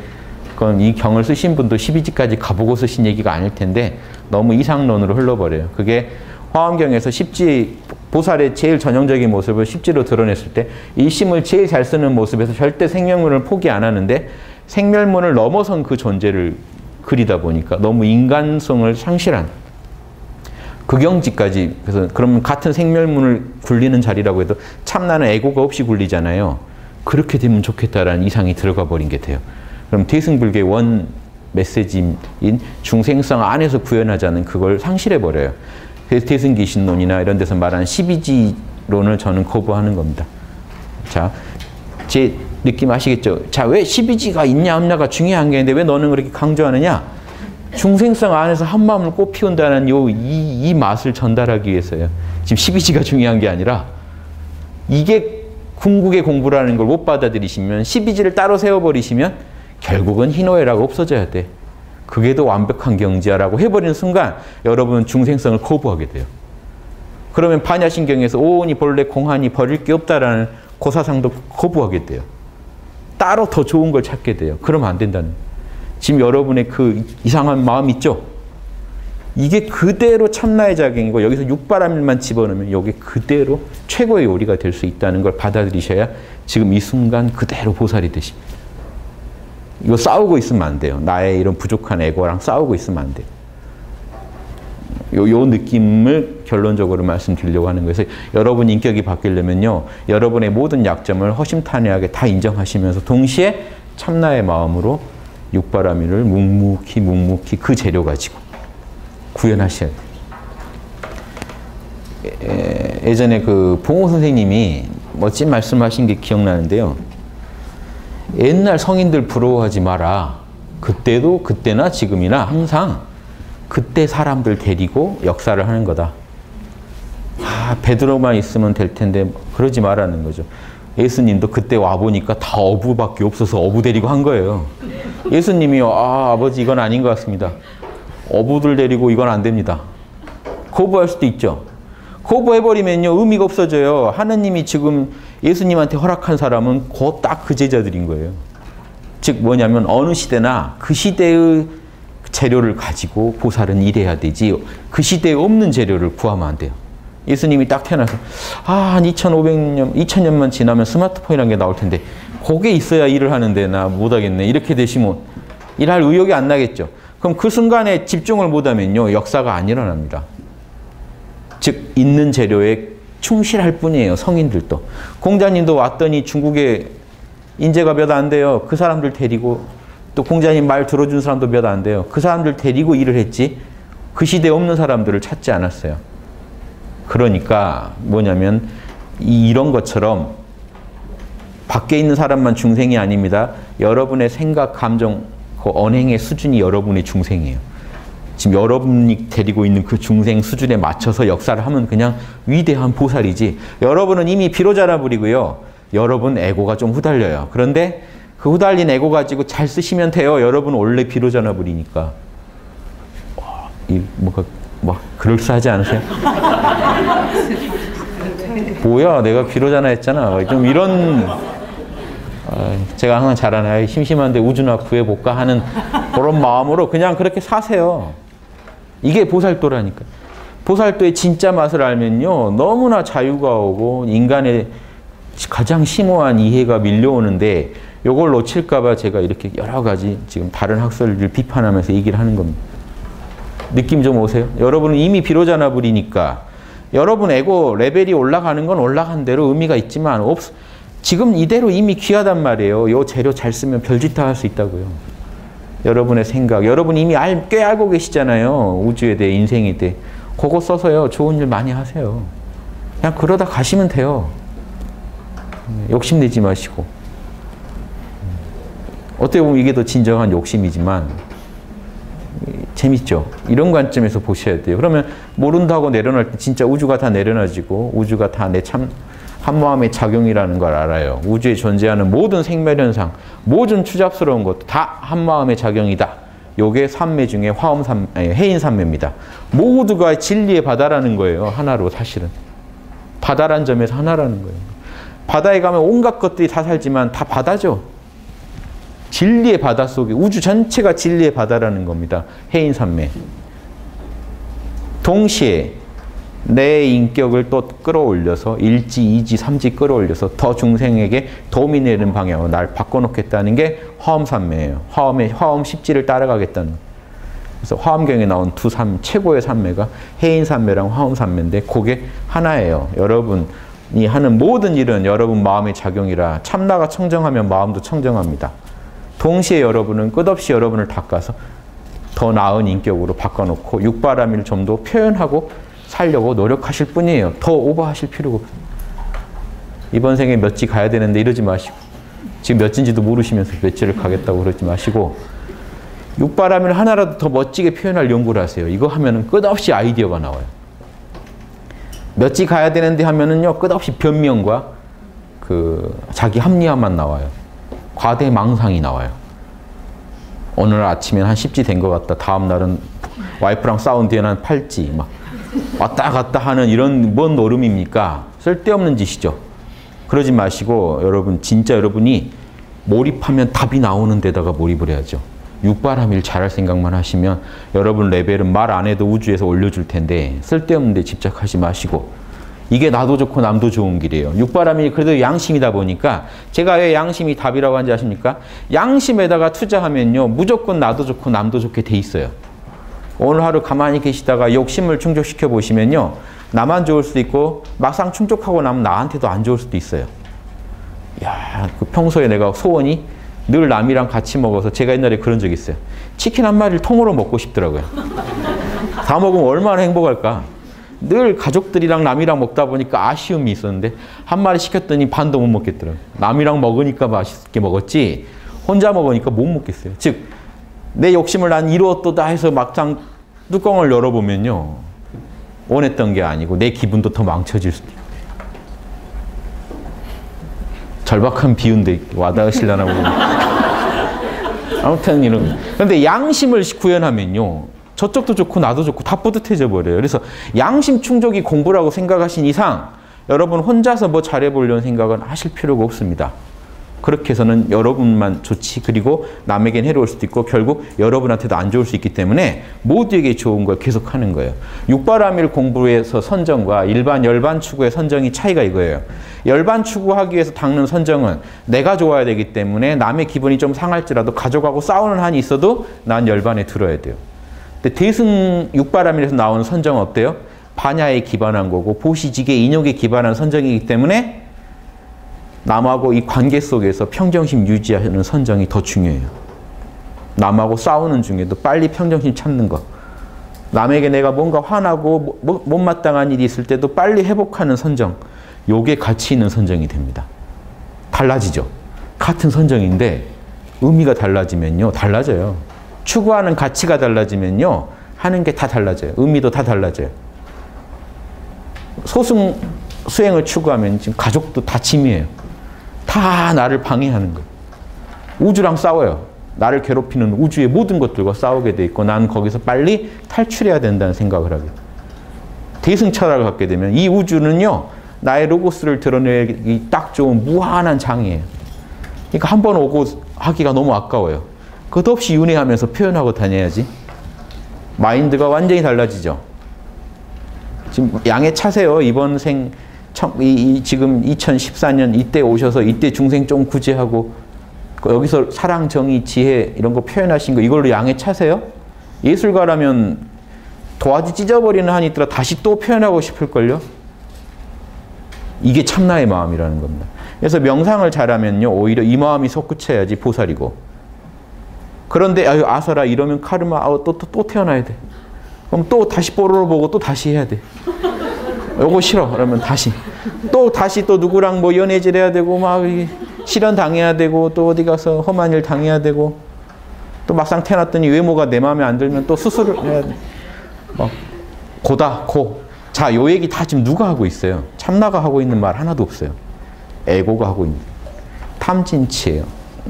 그건 이 경을 쓰신 분도 12지까지 가보고 쓰신 얘기가 아닐 텐데 너무 이상론으로 흘러버려요. 그게 화엄경에서 10지 보살의 제일 전형적인 모습을 10지로 드러냈을 때 일심을 제일 잘 쓰는 모습에서 절대 생멸문을 포기 안 하는데 생멸문을 넘어선 그 존재를 그리다 보니까 너무 인간성을 상실한 그 경지까지. 그래서 그러면 같은 생멸문을 굴리는 자리라고 해도 참나는 에고가 없이 굴리잖아요. 그렇게 되면 좋겠다라는 이상이 들어가 버린 게 돼요. 그럼 대승불교의 원 메시지인 중생성 안에서 구현하자는 그걸 상실해 버려요. 그래서 대승기신론이나 이런 데서 말하는 12지론을 저는 거부하는 겁니다. 자, 제 느낌 아시겠죠? 자, 왜 12지가 있냐 없냐가 중요한 게 있는데 왜 너는 그렇게 강조하느냐? 중생성 안에서 한 마음을 꽃 피운다는 이 맛을 전달하기 위해서요. 지금 12지가 중요한 게 아니라 이게 궁극의 공부라는 걸 못 받아들이시면 12지를 따로 세워버리시면 결국은 희노애라가 없어져야 돼. 그게 더 완벽한 경지야라고 해버리는 순간 여러분은 중생성을 거부하게 돼요. 그러면 반야신경에서 오온이 본래 공하니 버릴 게 없다라는 고사상도 거부하게 돼요. 따로 더 좋은 걸 찾게 돼요. 그러면 안 된다는 거예요. 지금 여러분의 그 이상한 마음 있죠? 이게 그대로 참나의 작용이고 여기서 육바람일만 집어넣으면 이게 그대로 최고의 요리가 될 수 있다는 걸 받아들이셔야 지금 이 순간 그대로 보살이 되십니다. 이거 싸우고 있으면 안 돼요. 나의 이런 부족한 에고랑 싸우고 있으면 안 돼요. 요 느낌을 결론적으로 말씀드리려고 하는 거예요. 그래서 여러분 인격이 바뀌려면요. 여러분의 모든 약점을 허심탄회하게 다 인정하시면서 동시에 참나의 마음으로 육바라밀을 묵묵히 그 재료 가지고 구현하셔야 돼요. 예전에 그 봉호 선생님이 멋진 말씀하신 게 기억나는데요. 옛날 성인들 부러워하지 마라. 그때도 그때나 지금이나 항상 그때 사람들 데리고 역사를 하는 거다. 베드로만 있으면 될 텐데 그러지 말라는 거죠. 예수님도 그때 와보니까 다 어부밖에 없어서 어부 데리고 한 거예요. 예수님이요. 아버지 이건 아닌 것 같습니다. 어부들 데리고 이건 안 됩니다. 거부할 수도 있죠. 거부해버리면요. 의미가 없어져요. 하느님이 지금 예수님한테 허락한 사람은 곧 딱 그 제자들인 거예요. 즉 뭐냐면 어느 시대나 그 시대의 재료를 가지고 보살은 일해야 되지 그 시대에 없는 재료를 구하면 안 돼요. 예수님이 딱 태어나서 한 2500년, 2000년만 지나면 스마트폰이라는 게 나올 텐데 그게 있어야 일을 하는데 나 못하겠네. 이렇게 되시면 일할 의욕이 안 나겠죠. 그럼 그 순간에 집중을 못하면요. 역사가 안 일어납니다. 즉 있는 재료에 충실할 뿐이에요. 성인들도. 공자님도 왔더니 중국에 인재가 몇 안 돼요. 그 사람들 데리고 또 공자님 말 들어준 사람도 몇 안 돼요. 그 사람들 데리고 일을 했지 그 시대에 없는 사람들을 찾지 않았어요. 그러니까 뭐냐면 이런 것처럼 밖에 있는 사람만 중생이 아닙니다. 여러분의 생각, 감정, 그 언행의 수준이 여러분의 중생이에요. 지금 여러분이 데리고 있는 그 중생 수준에 맞춰서 역사를 하면 그냥 위대한 보살이지 여러분은 이미 비로자라 부리고요. 여러분 에고가 좀 후달려요. 그런데 그 후달린 에고 가지고 잘 쓰시면 돼요. 여러분 원래 비로자나 부리니까. 그럴싸하지 않으세요? 뭐야 내가 비로자나 했잖아. 좀 이런 제가 항상 잘하는 심심한데 우주나 구해볼까 하는 그런 마음으로 그냥 그렇게 사세요. 이게 보살도라니까. 보살도의 진짜 맛을 알면요. 너무나 자유가 오고 인간의 가장 심오한 이해가 밀려오는데 요걸 놓칠까 봐 제가 이렇게 여러 가지 지금 다른 학설을 비판하면서 얘기를 하는 겁니다. 느낌 좀 오세요? 여러분은 이미 비로자나 부리니까 여러분 에고 레벨이 올라가는 건 올라간 대로 의미가 있지만 지금 이대로 이미 귀하단 말이에요. 요 재료 잘 쓰면 별짓 다 할 수 있다고요. 여러분의 생각, 여러분 이미 꽤 알고 계시잖아요. 우주에 대해, 인생에 대해. 그거 써서요. 좋은 일 많이 하세요. 그냥 그러다 가시면 돼요. 욕심내지 마시고. 어떻게 보면 이게 더 진정한 욕심이지만 재밌죠? 이런 관점에서 보셔야 돼요. 그러면 모른다고 내려놓을 때 진짜 우주가 다 내려놔지고 우주가 다 내 한마음의 작용이라는 걸 알아요. 우주에 존재하는 모든 생멸현상, 모든 추잡스러운 것도 다 한마음의 작용이다. 요게 삼매 중에 해인삼매입니다. 모두가 진리의 바다라는 거예요. 하나로 사실은. 바다란 점에서 하나라는 거예요. 바다에 가면 온갖 것들이 다 살지만 다 바다죠. 진리의 바다 속에 우주 전체가 진리의 바다라는 겁니다. 해인삼매. 동시에 내 인격을 또 끌어올려서 일지, 이지, 삼지 끌어올려서 더 중생에게 도움이 되는 방향으로 날 바꿔놓겠다는 게 화엄삼매예요. 화엄 십지를 따라가겠다는. 그래서 화엄경에 나온 최고의 삼매가 해인삼매랑 화엄삼매인데 그게 하나예요. 여러분이 하는 모든 일은 여러분 마음의 작용이라 참나가 청정하면 마음도 청정합니다. 동시에 여러분은 끝없이 여러분을 닦아서 더 나은 인격으로 바꿔놓고 육바라밀을 좀 더 표현하고 살려고 노력하실 뿐이에요. 더 오버하실 필요가 없어요. 이번 생에 몇 지 가야 되는데 이러지 마시고 지금 몇 지인지도 모르시면서 몇 지를 가겠다고 그러지 마시고 육바람일 하나라도 더 멋지게 표현할 연구를 하세요. 이거 하면은 끝없이 아이디어가 나와요. 몇지 가야 되는데 하면은요, 끝없이 변명과 그 자기 합리화만 나와요. 과대망상이 나와요. 오늘 아침엔 한 10지 된 것 같다. 다음 날은 와이프랑 싸운 뒤에는 한 8지. 막 왔다 갔다 하는 이런 뭔 노름입니까? 쓸데없는 짓이죠. 그러지 마시고 여러분, 진짜 여러분이 몰입하면 답이 나오는 데다가 몰입을 해야죠. 육바람일 잘할 생각만 하시면 여러분 레벨은 말 안 해도 우주에서 올려줄 텐데 쓸데없는 데 집착하지 마시고, 이게 나도 좋고 남도 좋은 길이에요. 육바람이 그래도 양심이다 보니까, 제가 왜 양심이 답이라고 하는지 아십니까? 양심에다가 투자하면요, 무조건 나도 좋고 남도 좋게 돼 있어요. 오늘 하루 가만히 계시다가 욕심을 충족시켜 보시면요, 나만 좋을 수도 있고 막상 충족하고 나면 나한테도 안 좋을 수도 있어요. 야, 그 평소에 내가 소원이 늘 남이랑 같이 먹어서, 제가 옛날에 그런 적이 있어요. 치킨 한 마리를 통으로 먹고 싶더라고요. 다 먹으면 얼마나 행복할까. 늘 가족들이랑 남이랑 먹다 보니까 아쉬움이 있었는데 한 마리 시켰더니 반도 못 먹겠더라고요. 남이랑 먹으니까 맛있게 먹었지 혼자 먹으니까 못 먹겠어요. 즉, 내 욕심을 난 이루었도다 해서 막상 뚜껑을 열어보면요, 원했던 게 아니고 내 기분도 더 망쳐질 수도 있고. 절박한 비유인데 와닿으시려나 모르겠어요. 아무튼 이런. 그런데 양심을 구현하면요, 저쪽도 좋고 나도 좋고 다 뿌듯해져 버려요. 그래서 양심 충족이 공부라고 생각하신 이상 여러분 혼자서 뭐 잘해보려는 생각은 하실 필요가 없습니다. 그렇게 해서는 여러분만 좋지, 그리고 남에겐 해로울 수도 있고 결국 여러분한테도 안 좋을 수 있기 때문에 모두에게 좋은 걸 계속 하는 거예요. 육바람일 공부에서 선정과 일반 열반 추구의 선정이 차이가 이거예요. 열반 추구하기 위해서 닦는 선정은 내가 좋아야 되기 때문에 남의 기분이 좀 상할지라도 가족하고 싸우는 한이 있어도 난 열반에 들어야 돼요. 근데 대승 육바람일에서 나오는 선정은 어때요? 반야에 기반한 거고 보시직의 인욕에 기반한 선정이기 때문에 남하고 이 관계 속에서 평정심 유지하는 선정이 더 중요해요. 남하고 싸우는 중에도 빨리 평정심 찾는 거. 남에게 내가 뭔가 화나고 못마땅한 일이 있을 때도 빨리 회복하는 선정. 요게 가치 있는 선정이 됩니다. 달라지죠. 같은 선정인데 의미가 달라지면요, 달라져요. 추구하는 가치가 달라지면요, 하는 게 다 달라져요. 의미도 다 달라져요. 소승 수행을 추구하면 지금 가족도 다 짐이에요. 다 나를 방해하는 거예요. 우주랑 싸워요. 나를 괴롭히는 우주의 모든 것들과 싸우게 돼 있고 난 거기서 빨리 탈출해야 된다는 생각을 하게 돼요. 대승철학을 갖게 되면 이 우주는요, 나의 로고스를 드러내기 딱 좋은 무한한 장이에요. 그러니까 한 번 오고 하기가 너무 아까워요. 끝없이 윤회하면서 표현하고 다녀야지. 마인드가 완전히 달라지죠. 지금 양해 차세요. 이번 생 지금 2014년 이때 오셔서 이때 중생 좀 구제하고 여기서 사랑, 정의, 지혜 이런 거 표현하신 거 이걸로 양해 차세요? 예술가라면 도화지 찢어버리는 한이 있더라 다시 또 표현하고 싶을걸요? 이게 참나의 마음이라는 겁니다. 그래서 명상을 잘하면요, 오히려 이 마음이 솟구쳐야지 보살이고. 그런데 아유 아서라 이러면 카르마 또 태어나야 돼. 그럼 또 다시 뽀로로 보고 또 다시 해야 돼. 요거 싫어. 그러면 다시 또 누구랑 뭐 연애질 해야 되고 막 실현 당해야 되고 또 어디 가서 험한 일 당해야 되고 또 막상 태어났더니 외모가 내 마음에 안 들면 또 수술을 해야 돼. 막 고다 고. 자, 요 얘기 다 지금 누가 하고 있어요? 참나가 하고 있는 말 하나도 없어요. 에고가 하고 있는 탐진치예요.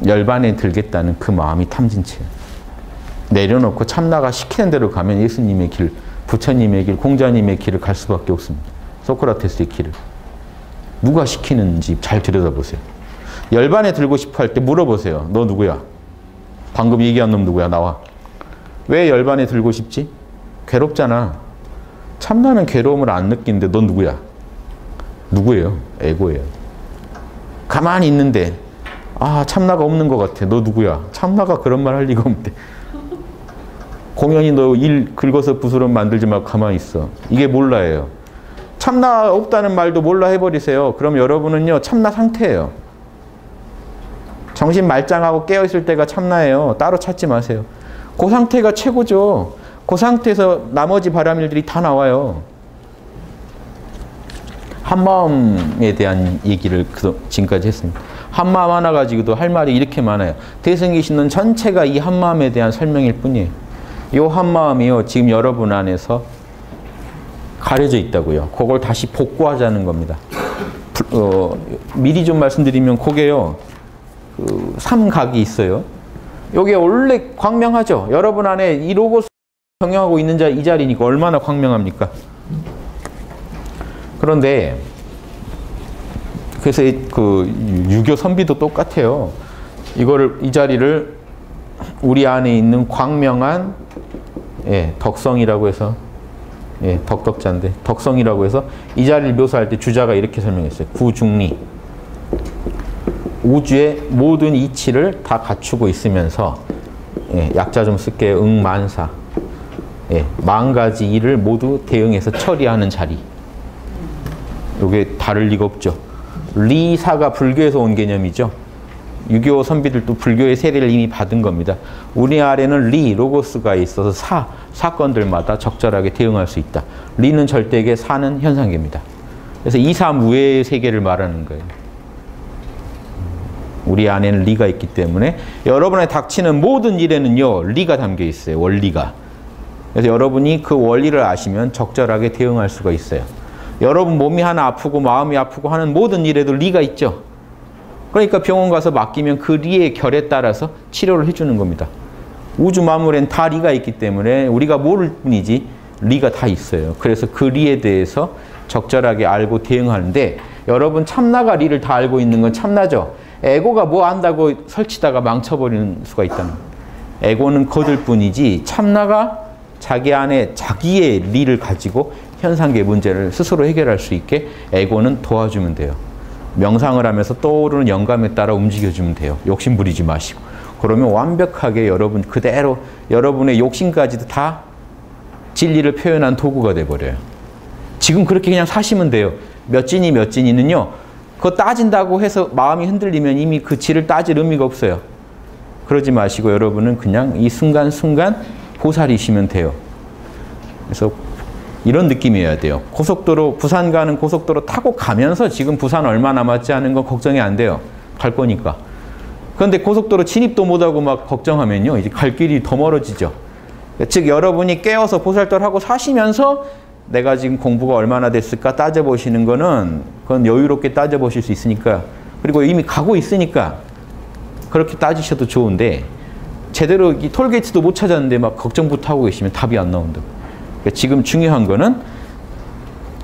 열반에 들겠다는 그 마음이 탐진치예요. 내려놓고 참나가 시키는 대로 가면 예수님의 길, 부처님의 길, 공자님의 길을 갈 수밖에 없습니다. 소크라테스의 길을. 누가 시키는지 잘 들여다보세요. 열반에 들고 싶어 할 때 물어보세요. 너 누구야? 방금 얘기한 놈 누구야? 나와. 왜 열반에 들고 싶지? 괴롭잖아. 참나는 괴로움을 안 느끼는데 넌 누구야? 누구예요? 에고예요. 가만히 있는데 아 참나가 없는 것 같아. 너 누구야? 참나가 그런 말 할 리가 없대. 공연히 너 일 긁어서 부스럼 만들지 말고 가만히 있어. 이게 몰라예요. 참나 없다는 말도 몰라 해버리세요. 그럼 여러분은요 참나 상태예요. 정신 말짱하고 깨어있을 때가 참나예요. 따로 찾지 마세요. 그 상태가 최고죠. 그 상태에서 나머지 바람일들이 다 나와요. 한마음에 대한 얘기를 지금까지 했습니다. 한마음 하나 가지고도 할 말이 이렇게 많아요. 대승기신론 전체가 이 한마음에 대한 설명일 뿐이에요. 이 한마음이요, 지금 여러분 안에서 가려져 있다고요. 그걸 다시 복구하자는 겁니다. 미리 좀 말씀드리면 그게요, 삼각이 있어요. 요게 원래 광명하죠. 여러분 안에 이 로고스 경영하고 있는 이 자리니까 얼마나 광명합니까? 그런데 그래서 유교 선비도 똑같아요. 이 자리를 우리 안에 있는 광명한 덕성이라고 해서 덕덕자인데 덕성이라고 해서 이 자리를 묘사할 때 주자가 이렇게 설명했어요. 구중리. 우주의 모든 이치를 다 갖추고 있으면서 약자 좀 쓸게요. 응만사. 만 가지 일을 모두 대응해서 처리하는 자리. 이게 다를 리가 없죠. 리사가 불교에서 온 개념이죠. 유교 선비들도 불교의 세례를 이미 받은 겁니다. 우리 아래는 리, 로고스가 있어서 사건들마다 적절하게 대응할 수 있다. 리는 절대계, 사는 현상계입니다. 그래서 이사무외의 세계를 말하는 거예요. 우리 안에는 리가 있기 때문에 여러분의 닥치는 모든 일에는요, 리가 담겨 있어요. 원리가. 그래서 여러분이 그 원리를 아시면 적절하게 대응할 수가 있어요. 여러분 몸이 하나 아프고 마음이 아프고 하는 모든 일에도 리가 있죠. 그러니까 병원 가서 맡기면 그 리의 결에 따라서 치료를 해주는 겁니다. 우주 만물엔 다 리가 있기 때문에 우리가 모를 뿐이지 리가 다 있어요. 그래서 그 리에 대해서 적절하게 알고 대응하는데 여러분 참나가 리를 다 알고 있는 건 참나죠. 에고가 뭐 안다고 설치다가 망쳐버리는 수가 있다는 거예요. 에고는 거들 뿐이지 참나가 자기 안에 자기의 리를 가지고 현상계 문제를 스스로 해결할 수 있게 에고는 도와주면 돼요. 명상을 하면서 떠오르는 영감에 따라 움직여주면 돼요. 욕심 부리지 마시고. 그러면 완벽하게 여러분 그대로 여러분의 욕심까지도 다 진리를 표현한 도구가 돼버려요. 지금 그렇게 그냥 사시면 돼요. 몇 진이 몇 진이는요. 그거 따진다고 해서 마음이 흔들리면 이미 그 질을 따질 의미가 없어요. 그러지 마시고 여러분은 그냥 이 순간순간 보살이시면 돼요. 그래서 이런 느낌이어야 돼요. 고속도로, 부산 가는 고속도로 타고 가면서 지금 부산 얼마 남았지 않은 건 걱정이 안 돼요. 갈 거니까. 그런데 고속도로 진입도 못하고 막 걱정하면요. 이제 갈 길이 더 멀어지죠. 즉 여러분이 깨어서 보살도를 하고 사시면서 내가 지금 공부가 얼마나 됐을까 따져보시는 거는 그건 여유롭게 따져보실 수 있으니까 그리고 이미 가고 있으니까 그렇게 따지셔도 좋은데 제대로 이 톨게이트도 못 찾았는데 막 걱정부터 하고 계시면 답이 안 나온다고. 그러니까 지금 중요한 거는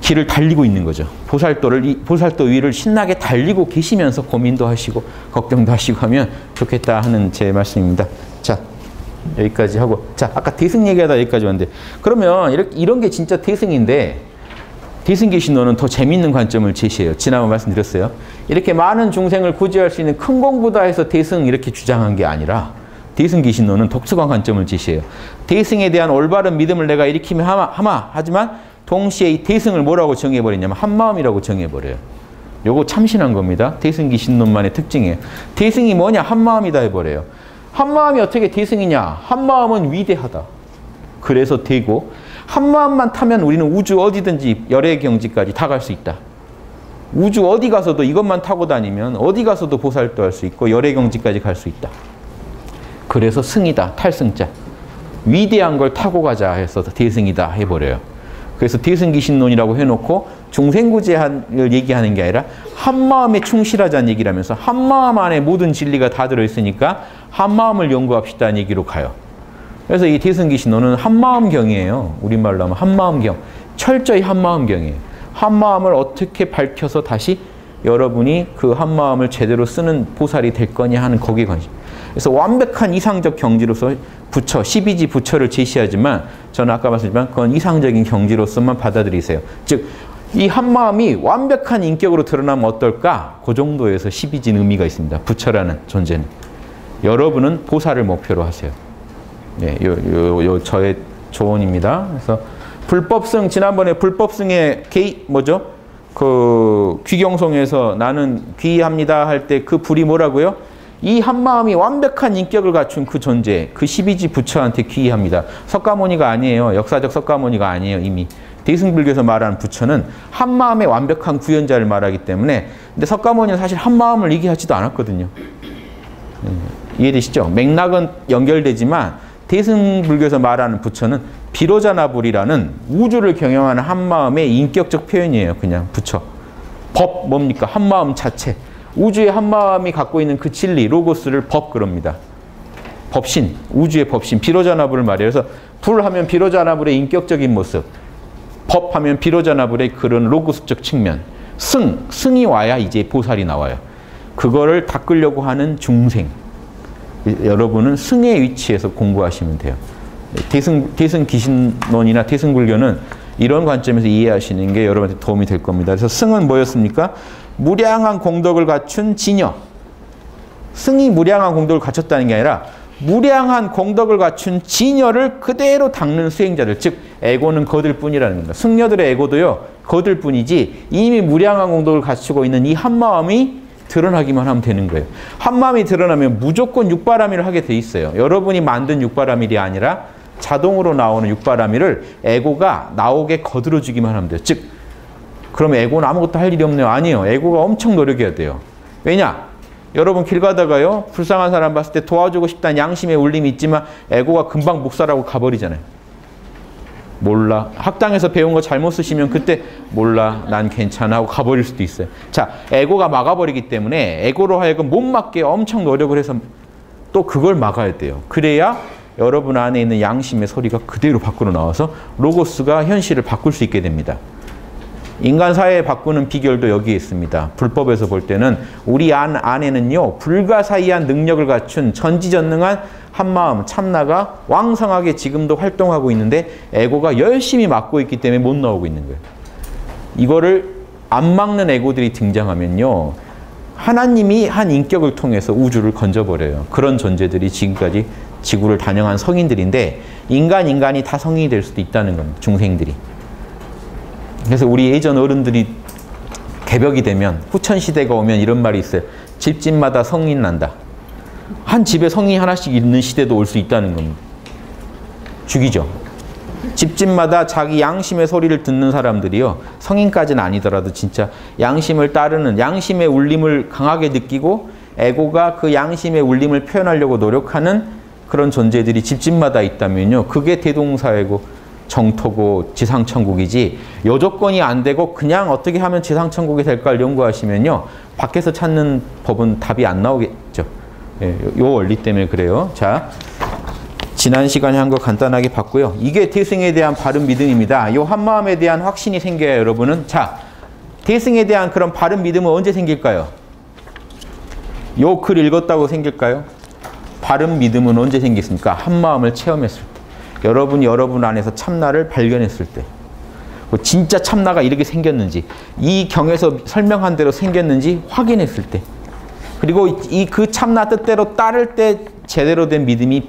길을 달리고 있는 거죠. 보살도 위를 신나게 달리고 계시면서 고민도 하시고 걱정도 하시고 하면 좋겠다 하는 제 말씀입니다. 자, 여기까지 하고. 자, 아까 대승 얘기하다 여기까지 왔는데 그러면 이런 게 진짜 대승인데 대승계신론은 더 재밌는 관점을 제시해요. 지난번 말씀드렸어요. 이렇게 많은 중생을 구제할 수 있는 큰 공부다 해서 대승 이렇게 주장한 게 아니라 대승계신론은 독특한 관점을 제시해요. 대승에 대한 올바른 믿음을 내가 일으키면 하지만 동시에 이 대승을 뭐라고 정해버리냐면 한마음이라고 정해버려요. 요거 참신한 겁니다. 대승계신론만의 특징이에요. 대승이 뭐냐? 한마음이다 해버려요. 한마음이 어떻게 대승이냐? 한마음은 위대하다. 그래서 되고 한마음만 타면 우리는 우주 어디든지 열의 경지까지 다 갈 수 있다. 우주 어디 가서도 이것만 타고 다니면 어디 가서도 보살도 할 수 있고 열의 경지까지 갈 수 있다. 그래서 승이다. 탈승자. 위대한 걸 타고 가자 해서 대승이다 해버려요. 그래서 대승기신론이라고 해놓고 중생구제를 얘기하는 게 아니라 한마음에 충실하자는 얘기를 하면서 한마음 안에 모든 진리가 다 들어있으니까 한마음을 연구합시다는 얘기로 가요. 그래서 이 대승기신론은 한마음경이에요. 우리말로 하면 한마음경. 철저히 한마음경이에요. 한마음을 어떻게 밝혀서 다시 여러분이 그 한마음을 제대로 쓰는 보살이 될 거냐 하는 거기에 관심. 그래서 완벽한 이상적 경지로서 부처, 12지 부처를 제시하지만 저는 아까 말씀드렸지만 그건 이상적인 경지로서만 받아들이세요. 즉, 이 한마음이 완벽한 인격으로 드러나면 어떨까? 그 정도에서 12지는 의미가 있습니다. 부처라는 존재는. 여러분은 보살을 목표로 하세요. 네, 요 저의 조언입니다. 그래서 불법승, 지난번에 불법승의 그 귀경송에서 나는 귀의합니다 할 때 그 불이 뭐라고요? 이 한마음이 완벽한 인격을 갖춘 그 존재, 그 12지 부처한테 귀의합니다. 석가모니가 아니에요. 역사적 석가모니가 아니에요. 이미 대승불교에서 말하는 부처는 한마음의 완벽한 구현자를 말하기 때문에 근데 석가모니는 사실 한마음을 얘기하지도 않았거든요. 이해되시죠? 맥락은 연결되지만 대승불교에서 말하는 부처는 비로자나불이라는 우주를 경영하는 한마음의 인격적 표현이에요. 그냥 부처. 법 뭡니까? 한마음 자체. 우주의 한마음이 갖고 있는 그 진리, 로고스를 법 그럽니다. 법신, 우주의 법신, 비로자나불을 말해요. 그래서 불하면 비로자나불의 인격적인 모습, 법하면 비로자나불의 그런 로고스적 측면, 승이 와야 이제 보살이 나와요. 그거를 닦으려고 하는 중생. 여러분은 승의 위치에서 공부하시면 돼요. 대승기신론이나 대승불교는 이런 관점에서 이해하시는 게 여러분한테 도움이 될 겁니다. 그래서 승은 뭐였습니까? 무량한 공덕을 갖춘 진여. 승이 무량한 공덕을 갖췄다는 게 아니라 무량한 공덕을 갖춘 진여를 그대로 닦는 수행자들, 즉 에고는 거들 뿐이라는 겁니다. 승려들의 에고도요, 거들 뿐이지 이미 무량한 공덕을 갖추고 있는 이 한마음이 드러나기만 하면 되는 거예요. 한마음이 드러나면 무조건 육바라밀을 하게 돼 있어요. 여러분이 만든 육바라밀이 아니라 자동으로 나오는 육바라밀을 에고가 나오게 거들어주기만 하면 돼요. 즉, 그러면 에고는 아무것도 할 일이 없네요. 아니에요. 에고가 엄청 노력해야 돼요. 왜냐? 여러분 길 가다가요, 불쌍한 사람 봤을 때 도와주고 싶다는 양심의 울림이 있지만 에고가 금방 묵살하고 가버리잖아요. 몰라. 학당에서 배운 거 잘못 쓰시면 그때 몰라, 난 괜찮아 하고 가버릴 수도 있어요. 자, 에고가 막아버리기 때문에 에고로 하여금 못 막게 엄청 노력을 해서 또 그걸 막아야 돼요. 그래야 여러분 안에 있는 양심의 소리가 그대로 밖으로 나와서 로고스가 현실을 바꿀 수 있게 됩니다. 인간 사회 바꾸는 비결도 여기에 있습니다. 불법에서 볼 때는 우리 안에는요, 불가사의한 능력을 갖춘 전지전능한 한마음, 참나가 왕성하게 지금도 활동하고 있는데 에고가 열심히 막고 있기 때문에 못 나오고 있는 거예요. 이거를 안 막는 에고들이 등장하면요, 하나님이 한 인격을 통해서 우주를 건져버려요. 그런 존재들이 지금까지 지구를 단영한 성인들인데 인간이 다 성인이 될 수도 있다는 겁니다. 중생들이. 그래서 우리 예전 어른들이 개벽이 되면, 후천시대가 오면 이런 말이 있어요. 집집마다 성인 난다. 한 집에 성인이 하나씩 있는 시대도 올 수 있다는 겁니다. 죽이죠. 집집마다 자기 양심의 소리를 듣는 사람들이요, 성인까지는 아니더라도 진짜 양심을 따르는, 양심의 울림을 강하게 느끼고 에고가 그 양심의 울림을 표현하려고 노력하는 그런 존재들이 집집마다 있다면요, 그게 대동사회고 정토고 지상천국이지, 요조건이 안 되고 그냥 어떻게 하면 지상천국이 될까를 연구하시면요, 밖에서 찾는 법은 답이 안 나오겠죠. 예, 요 원리 때문에 그래요. 자, 지난 시간에 한 거 간단하게 봤고요. 이게 대승에 대한 바른 믿음입니다. 요 한마음에 대한 확신이 생겨야 여러분은, 자, 대승에 대한 그런 바른 믿음은 언제 생길까요? 요 글 읽었다고 생길까요? 바른 믿음은 언제 생겼습니까? 한마음을 체험했을 때. 여러분이 여러분 안에서 참나를 발견했을 때, 진짜 참나가 이렇게 생겼는지, 이 경에서 설명한 대로 생겼는지 확인했을 때, 그리고 그 참나 뜻대로 따를 때 제대로 된 믿음이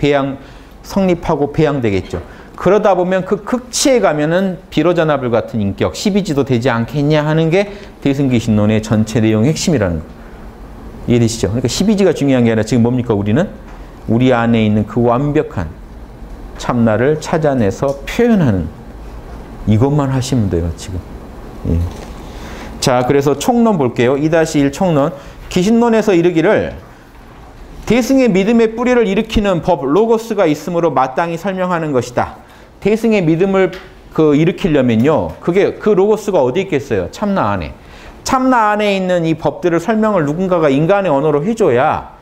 성립하고 배양되겠죠. 그러다 보면 그 극치에 가면은 비로자나불 같은 인격, 12지도 되지 않겠냐 하는 게 대승기신론의 전체 내용의 핵심이라는 거. 이해되시죠? 그러니까 12지가 중요한 게 아니라 지금 뭡니까? 우리는 우리 안에 있는 그 완벽한 참나를 찾아내서 표현하는, 이것만 하시면 돼요, 지금. 예. 자, 그래서 총론 볼게요. 2-1 총론. 기신론에서 이르기를 대승의 믿음의 뿌리를 일으키는 법, 로고스가 있으므로 마땅히 설명하는 것이다. 대승의 믿음을 일으키려면요, 그 로고스가 어디 있겠어요? 참나 안에. 참나 안에 있는 이 법들을 설명을 누군가가 인간의 언어로 해줘야,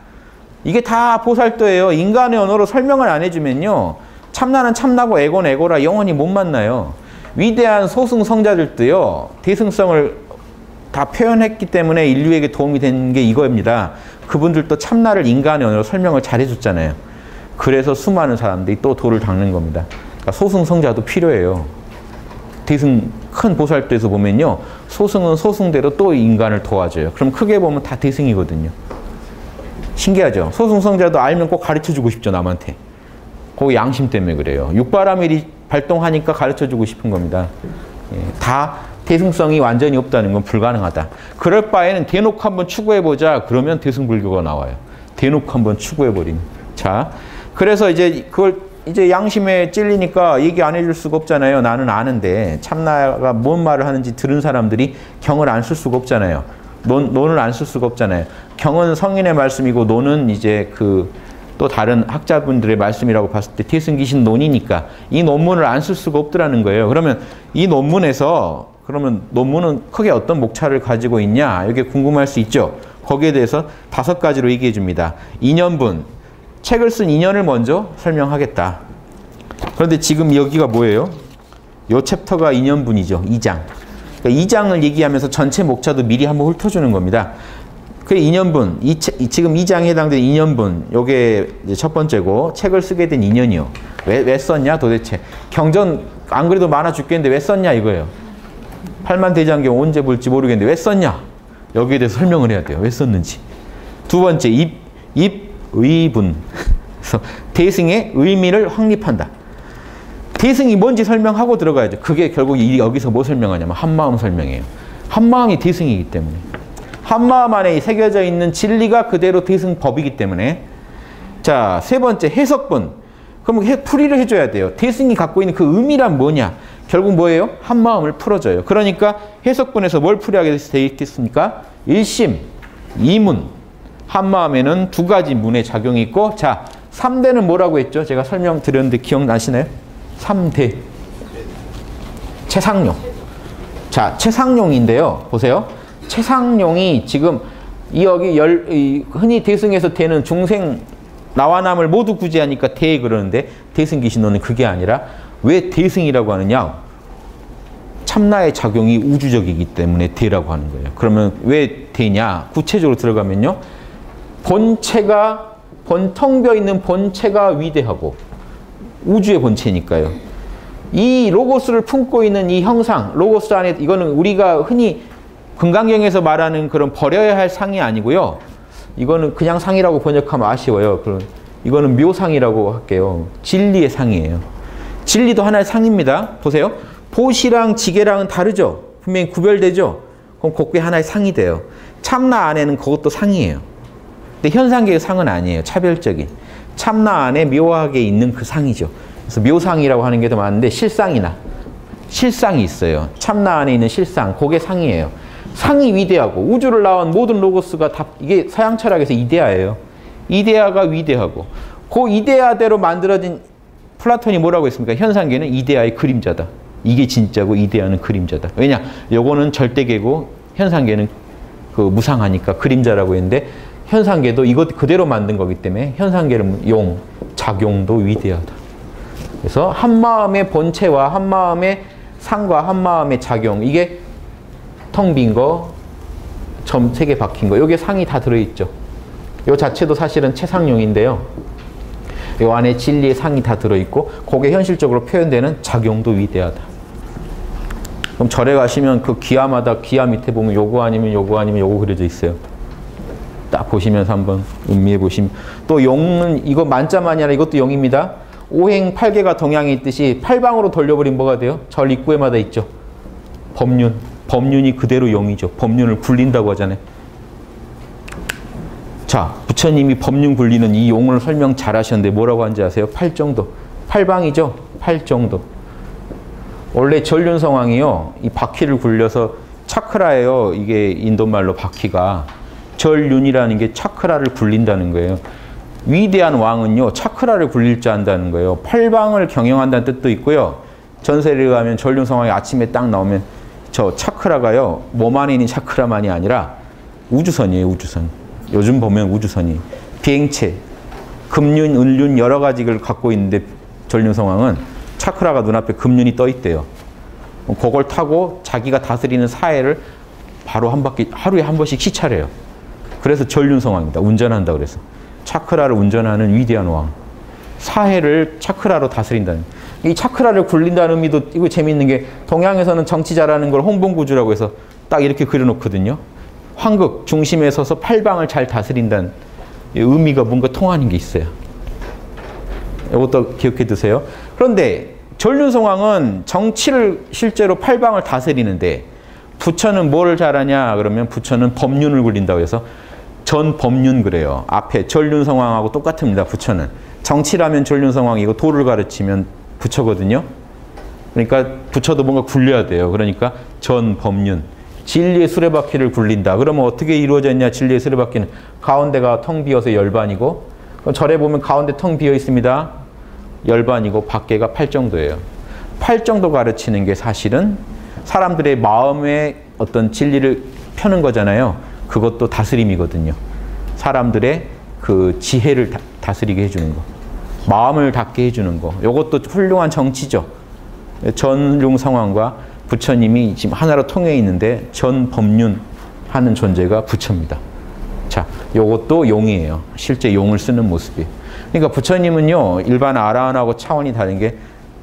이게 다 보살도예요. 인간의 언어로 설명을 안 해주면요, 참나는 참나고 에고는 에고라 영원히 못 만나요. 위대한 소승 성자들도요, 대승성을 다 표현했기 때문에 인류에게 도움이 된 게 이거입니다. 그분들도 참나를 인간의 언어로 설명을 잘 해줬잖아요. 그래서 수많은 사람들이 또 도를 닦는 겁니다. 그러니까 소승 성자도 필요해요. 대승 큰 보살도에서 보면요, 소승은 소승대로 또 인간을 도와줘요. 그럼 크게 보면 다 대승이거든요. 신기하죠? 소승 성자도 알면 꼭 가르쳐주고 싶죠, 남한테. 그 양심 때문에 그래요. 육바라밀이 발동하니까 가르쳐주고 싶은 겁니다. 예, 다 대승성이 완전히 없다는 건 불가능하다. 그럴 바에는 대놓고 한번 추구해보자. 그러면 대승불교가 나와요. 대놓고 한번 추구해버리는. 자, 그래서 이제 그걸 이제 양심에 찔리니까 얘기 안 해줄 수가 없잖아요. 나는 아는데 참나가 뭔 말을 하는지 들은 사람들이 경을 안 쓸 수가 없잖아요. 논을 안 쓸 수가 없잖아요. 경은 성인의 말씀이고 논은 이제 또 다른 학자분들의 말씀이라고 봤을 때 태승기신 논이니까 이 논문을 안 쓸 수가 없더라는 거예요. 그러면 이 논문에서 그러면 논문은 크게 어떤 목차를 가지고 있냐? 이게 궁금할 수 있죠. 거기에 대해서 5가지로 얘기해 줍니다. 인연분, 책을 쓴 인연을 먼저 설명하겠다. 그런데 지금 여기가 뭐예요? 요 챕터가 인연분이죠. 2장. 그러니까 2장을 얘기하면서 전체 목차도 미리 한번 훑어주는 겁니다. 그 인연분, 지금 2장에 해당되는 인연분, 요게 이제 첫 번째고, 책을 쓰게 된 인연이요. 왜 썼냐 도대체? 경전 안 그래도 많아 죽겠는데 왜 썼냐 이거예요. 팔만대장경 언제 볼지 모르겠는데 왜 썼냐? 여기에 대해서 설명을 해야 돼요. 왜 썼는지. 두 번째, 입의분. 그래서 대승의 의미를 확립한다. 대승이 뭔지 설명하고 들어가야죠. 그게 결국 여기서 뭐 설명하냐면 한마음 설명이에요. 한마음이 대승이기 때문에. 한마음 안에 새겨져 있는 진리가 그대로 대승법이기 때문에. 자, 세 번째, 해석분. 그럼 풀이를 해줘야 돼요. 대승이 갖고 있는 그 의미란 뭐냐? 결국 뭐예요? 한마음을 풀어줘요. 그러니까 해석분에서 뭘 풀이하게 돼 있겠습니까? 1심, 2문. 한마음에는 2가지 문의 작용이 있고, 자, 3대는 뭐라고 했죠? 제가 설명드렸는데 기억나시나요? 3대. 최상용. 자, 최상용인데요. 보세요. 최상용이 지금 흔히 대승에서 대는 중생 나와남을 모두 구제하니까 대 그러는데 대승기신론은 그게 아니라 왜 대승이라고 하느냐? 참나의 작용이 우주적이기 때문에 대라고 하는 거예요. 그러면 왜 대냐? 구체적으로 들어가면요. 텅 비어 있는 본체가 위대하고 우주의 본체니까요. 이 로고스를 품고 있는 이 형상, 로고스 안에 이거는 우리가 흔히 금강경에서 말하는 그런 버려야 할 상이 아니고요. 이거는 그냥 상이라고 번역하면 아쉬워요. 이거는 묘상이라고 할게요. 진리의 상이에요. 진리도 하나의 상입니다. 보세요. 보시랑 지계랑은 다르죠. 분명히 구별되죠. 그럼 그게 하나의 상이 돼요. 참나 안에는 그것도 상이에요. 근데 현상계의 상은 아니에요. 차별적인. 참나 안에 묘하게 있는 그 상이죠. 그래서 묘상이라고 하는 게 더 많은데 실상이 있어요. 참나 안에 있는 실상, 그게 상이에요. 상이 위대하고 우주를 나온 모든 로고스가 다 이게 서양 철학에서 이데아예요. 이데아가 위대하고 그 이데아대로 만들어진 플라톤이 뭐라고 했습니까? 현상계는 이데아의 그림자다. 이게 진짜고 이데아는 그림자다. 왜냐? 요거는 절대계고 현상계는 무상하니까 그림자라고 했는데 현상계도 이것 그대로 만든 거기 때문에 현상계는 작용도 위대하다. 그래서 한마음의 본체와 한마음의 상과 한마음의 작용, 이게 텅 빈 거, 점 3개 박힌 거, 요게 상이 다 들어있죠. 요 자체도 사실은 최상용인데요. 요 안에 진리의 상이 다 들어있고 그게 현실적으로 표현되는 작용도 위대하다. 그럼 절에 가시면 그 기암마다 기암 밑에 보면 요거 아니면 요거 아니면 요거 그려져 있어요. 딱 보시면서 한번 음미해 보시면 또 용은 이거 만자만이 아니라 이것도 용입니다. 오행 8개가 동양에 있듯이 8방으로 돌려버리면 뭐가 돼요? 절 입구에마다 있죠. 법륜이 그대로 용이죠. 법륜을 굴린다고 하잖아요. 자, 부처님이 법륜 굴리는 이 용을 설명 잘 하셨는데 뭐라고 하는지 아세요? 8정도. 8방이죠. 8정도. 원래 전륜성왕이요. 이 바퀴를 굴려서 차크라예요. 이게 인도말로 바퀴가. 전륜이라는 게 차크라를 굴린다는 거예요. 위대한 왕은요. 차크라를 굴릴 줄 안다는 거예요. 8방을 경영한다는 뜻도 있고요. 전세를 가면 전륜성왕이 아침에 딱 나오면 저 차크라가요. 몸 안에 있는 차크라만이 아니라 우주선이에요. 우주선. 요즘 보면 우주선이. 비행체. 금륜, 은륜 여러 가지를 갖고 있는데 전륜성왕은 차크라가 눈앞에 금륜이 떠 있대요. 그걸 타고 자기가 다스리는 사해를 바로 한 바퀴 하루에 한 번씩 시찰해요. 그래서 전륜성왕입니다. 운전한다 그래서. 차크라를 운전하는 위대한 왕. 사해를 차크라로 다스린다는. 이 차크라를 굴린다는 의미도 이거 재밌는 게 동양에서는 정치 잘하는 걸 홍봉구주라고 해서 딱 이렇게 그려놓거든요. 황극 중심에 서서 8방을 잘 다스린다는 의미가 뭔가 통하는 게 있어요. 이것도 기억해 두세요. 그런데 전륜성왕은 정치를 실제로 8방을 다스리는데 부처는 뭐를 잘하냐 그러면 부처는 법륜을 굴린다고 해서 전법륜 그래요. 앞에 전륜성왕하고 똑같습니다. 부처는. 정치라면 전륜성왕이고 도를 가르치면 부처거든요. 그러니까 부처도 뭔가 굴려야 돼요. 그러니까 전법륜. 진리의 수레바퀴를 굴린다. 그러면 어떻게 이루어졌냐? 진리의 수레바퀴는 가운데가 텅 비어서 열반이고, 절에 보면 가운데 텅 비어 있습니다. 열반이고 밖에가 팔정도예요. 팔정도 가르치는 게 사실은 사람들의 마음의 어떤 진리를 펴는 거잖아요. 그것도 다스림이거든요. 사람들의 그 지혜를 다스리게 해주는 거. 마음을 닫게 해주는 거. 이것도 훌륭한 정치죠. 전륜성왕과 부처님이 지금 하나로 통해 있는데 전법륜 하는 존재가 부처입니다. 자, 요것도 용이에요. 실제 용을 쓰는 모습이에요. 그러니까 부처님은요, 일반 아라한하고 차원이 다른 게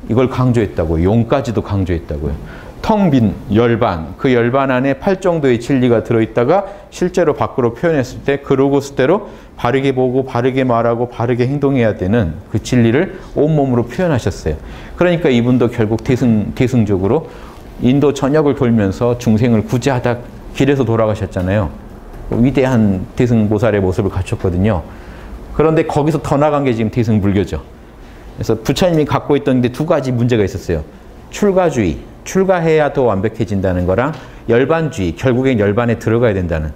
이걸 강조했다고요. 용까지도 강조했다고요. 텅 빈 열반, 그 열반 안에 8정도의 진리가 들어있다가 실제로 밖으로 표현했을 때 그러고 스대로 바르게 보고 바르게 말하고 바르게 행동해야 되는 그 진리를 온몸으로 표현하셨어요. 그러니까 이분도 결국 대승적으로 인도 전역을 돌면서 중생을 구제하다 길에서 돌아가셨잖아요. 위대한 대승보살의 모습을 갖췄거든요. 그런데 거기서 더 나간 게 지금 대승불교죠. 그래서 부처님이 갖고 있던 데 두 가지 문제가 있었어요. 출가주의, 출가해야 더 완벽해진다는 거랑 열반주의, 결국엔 열반에 들어가야 된다는,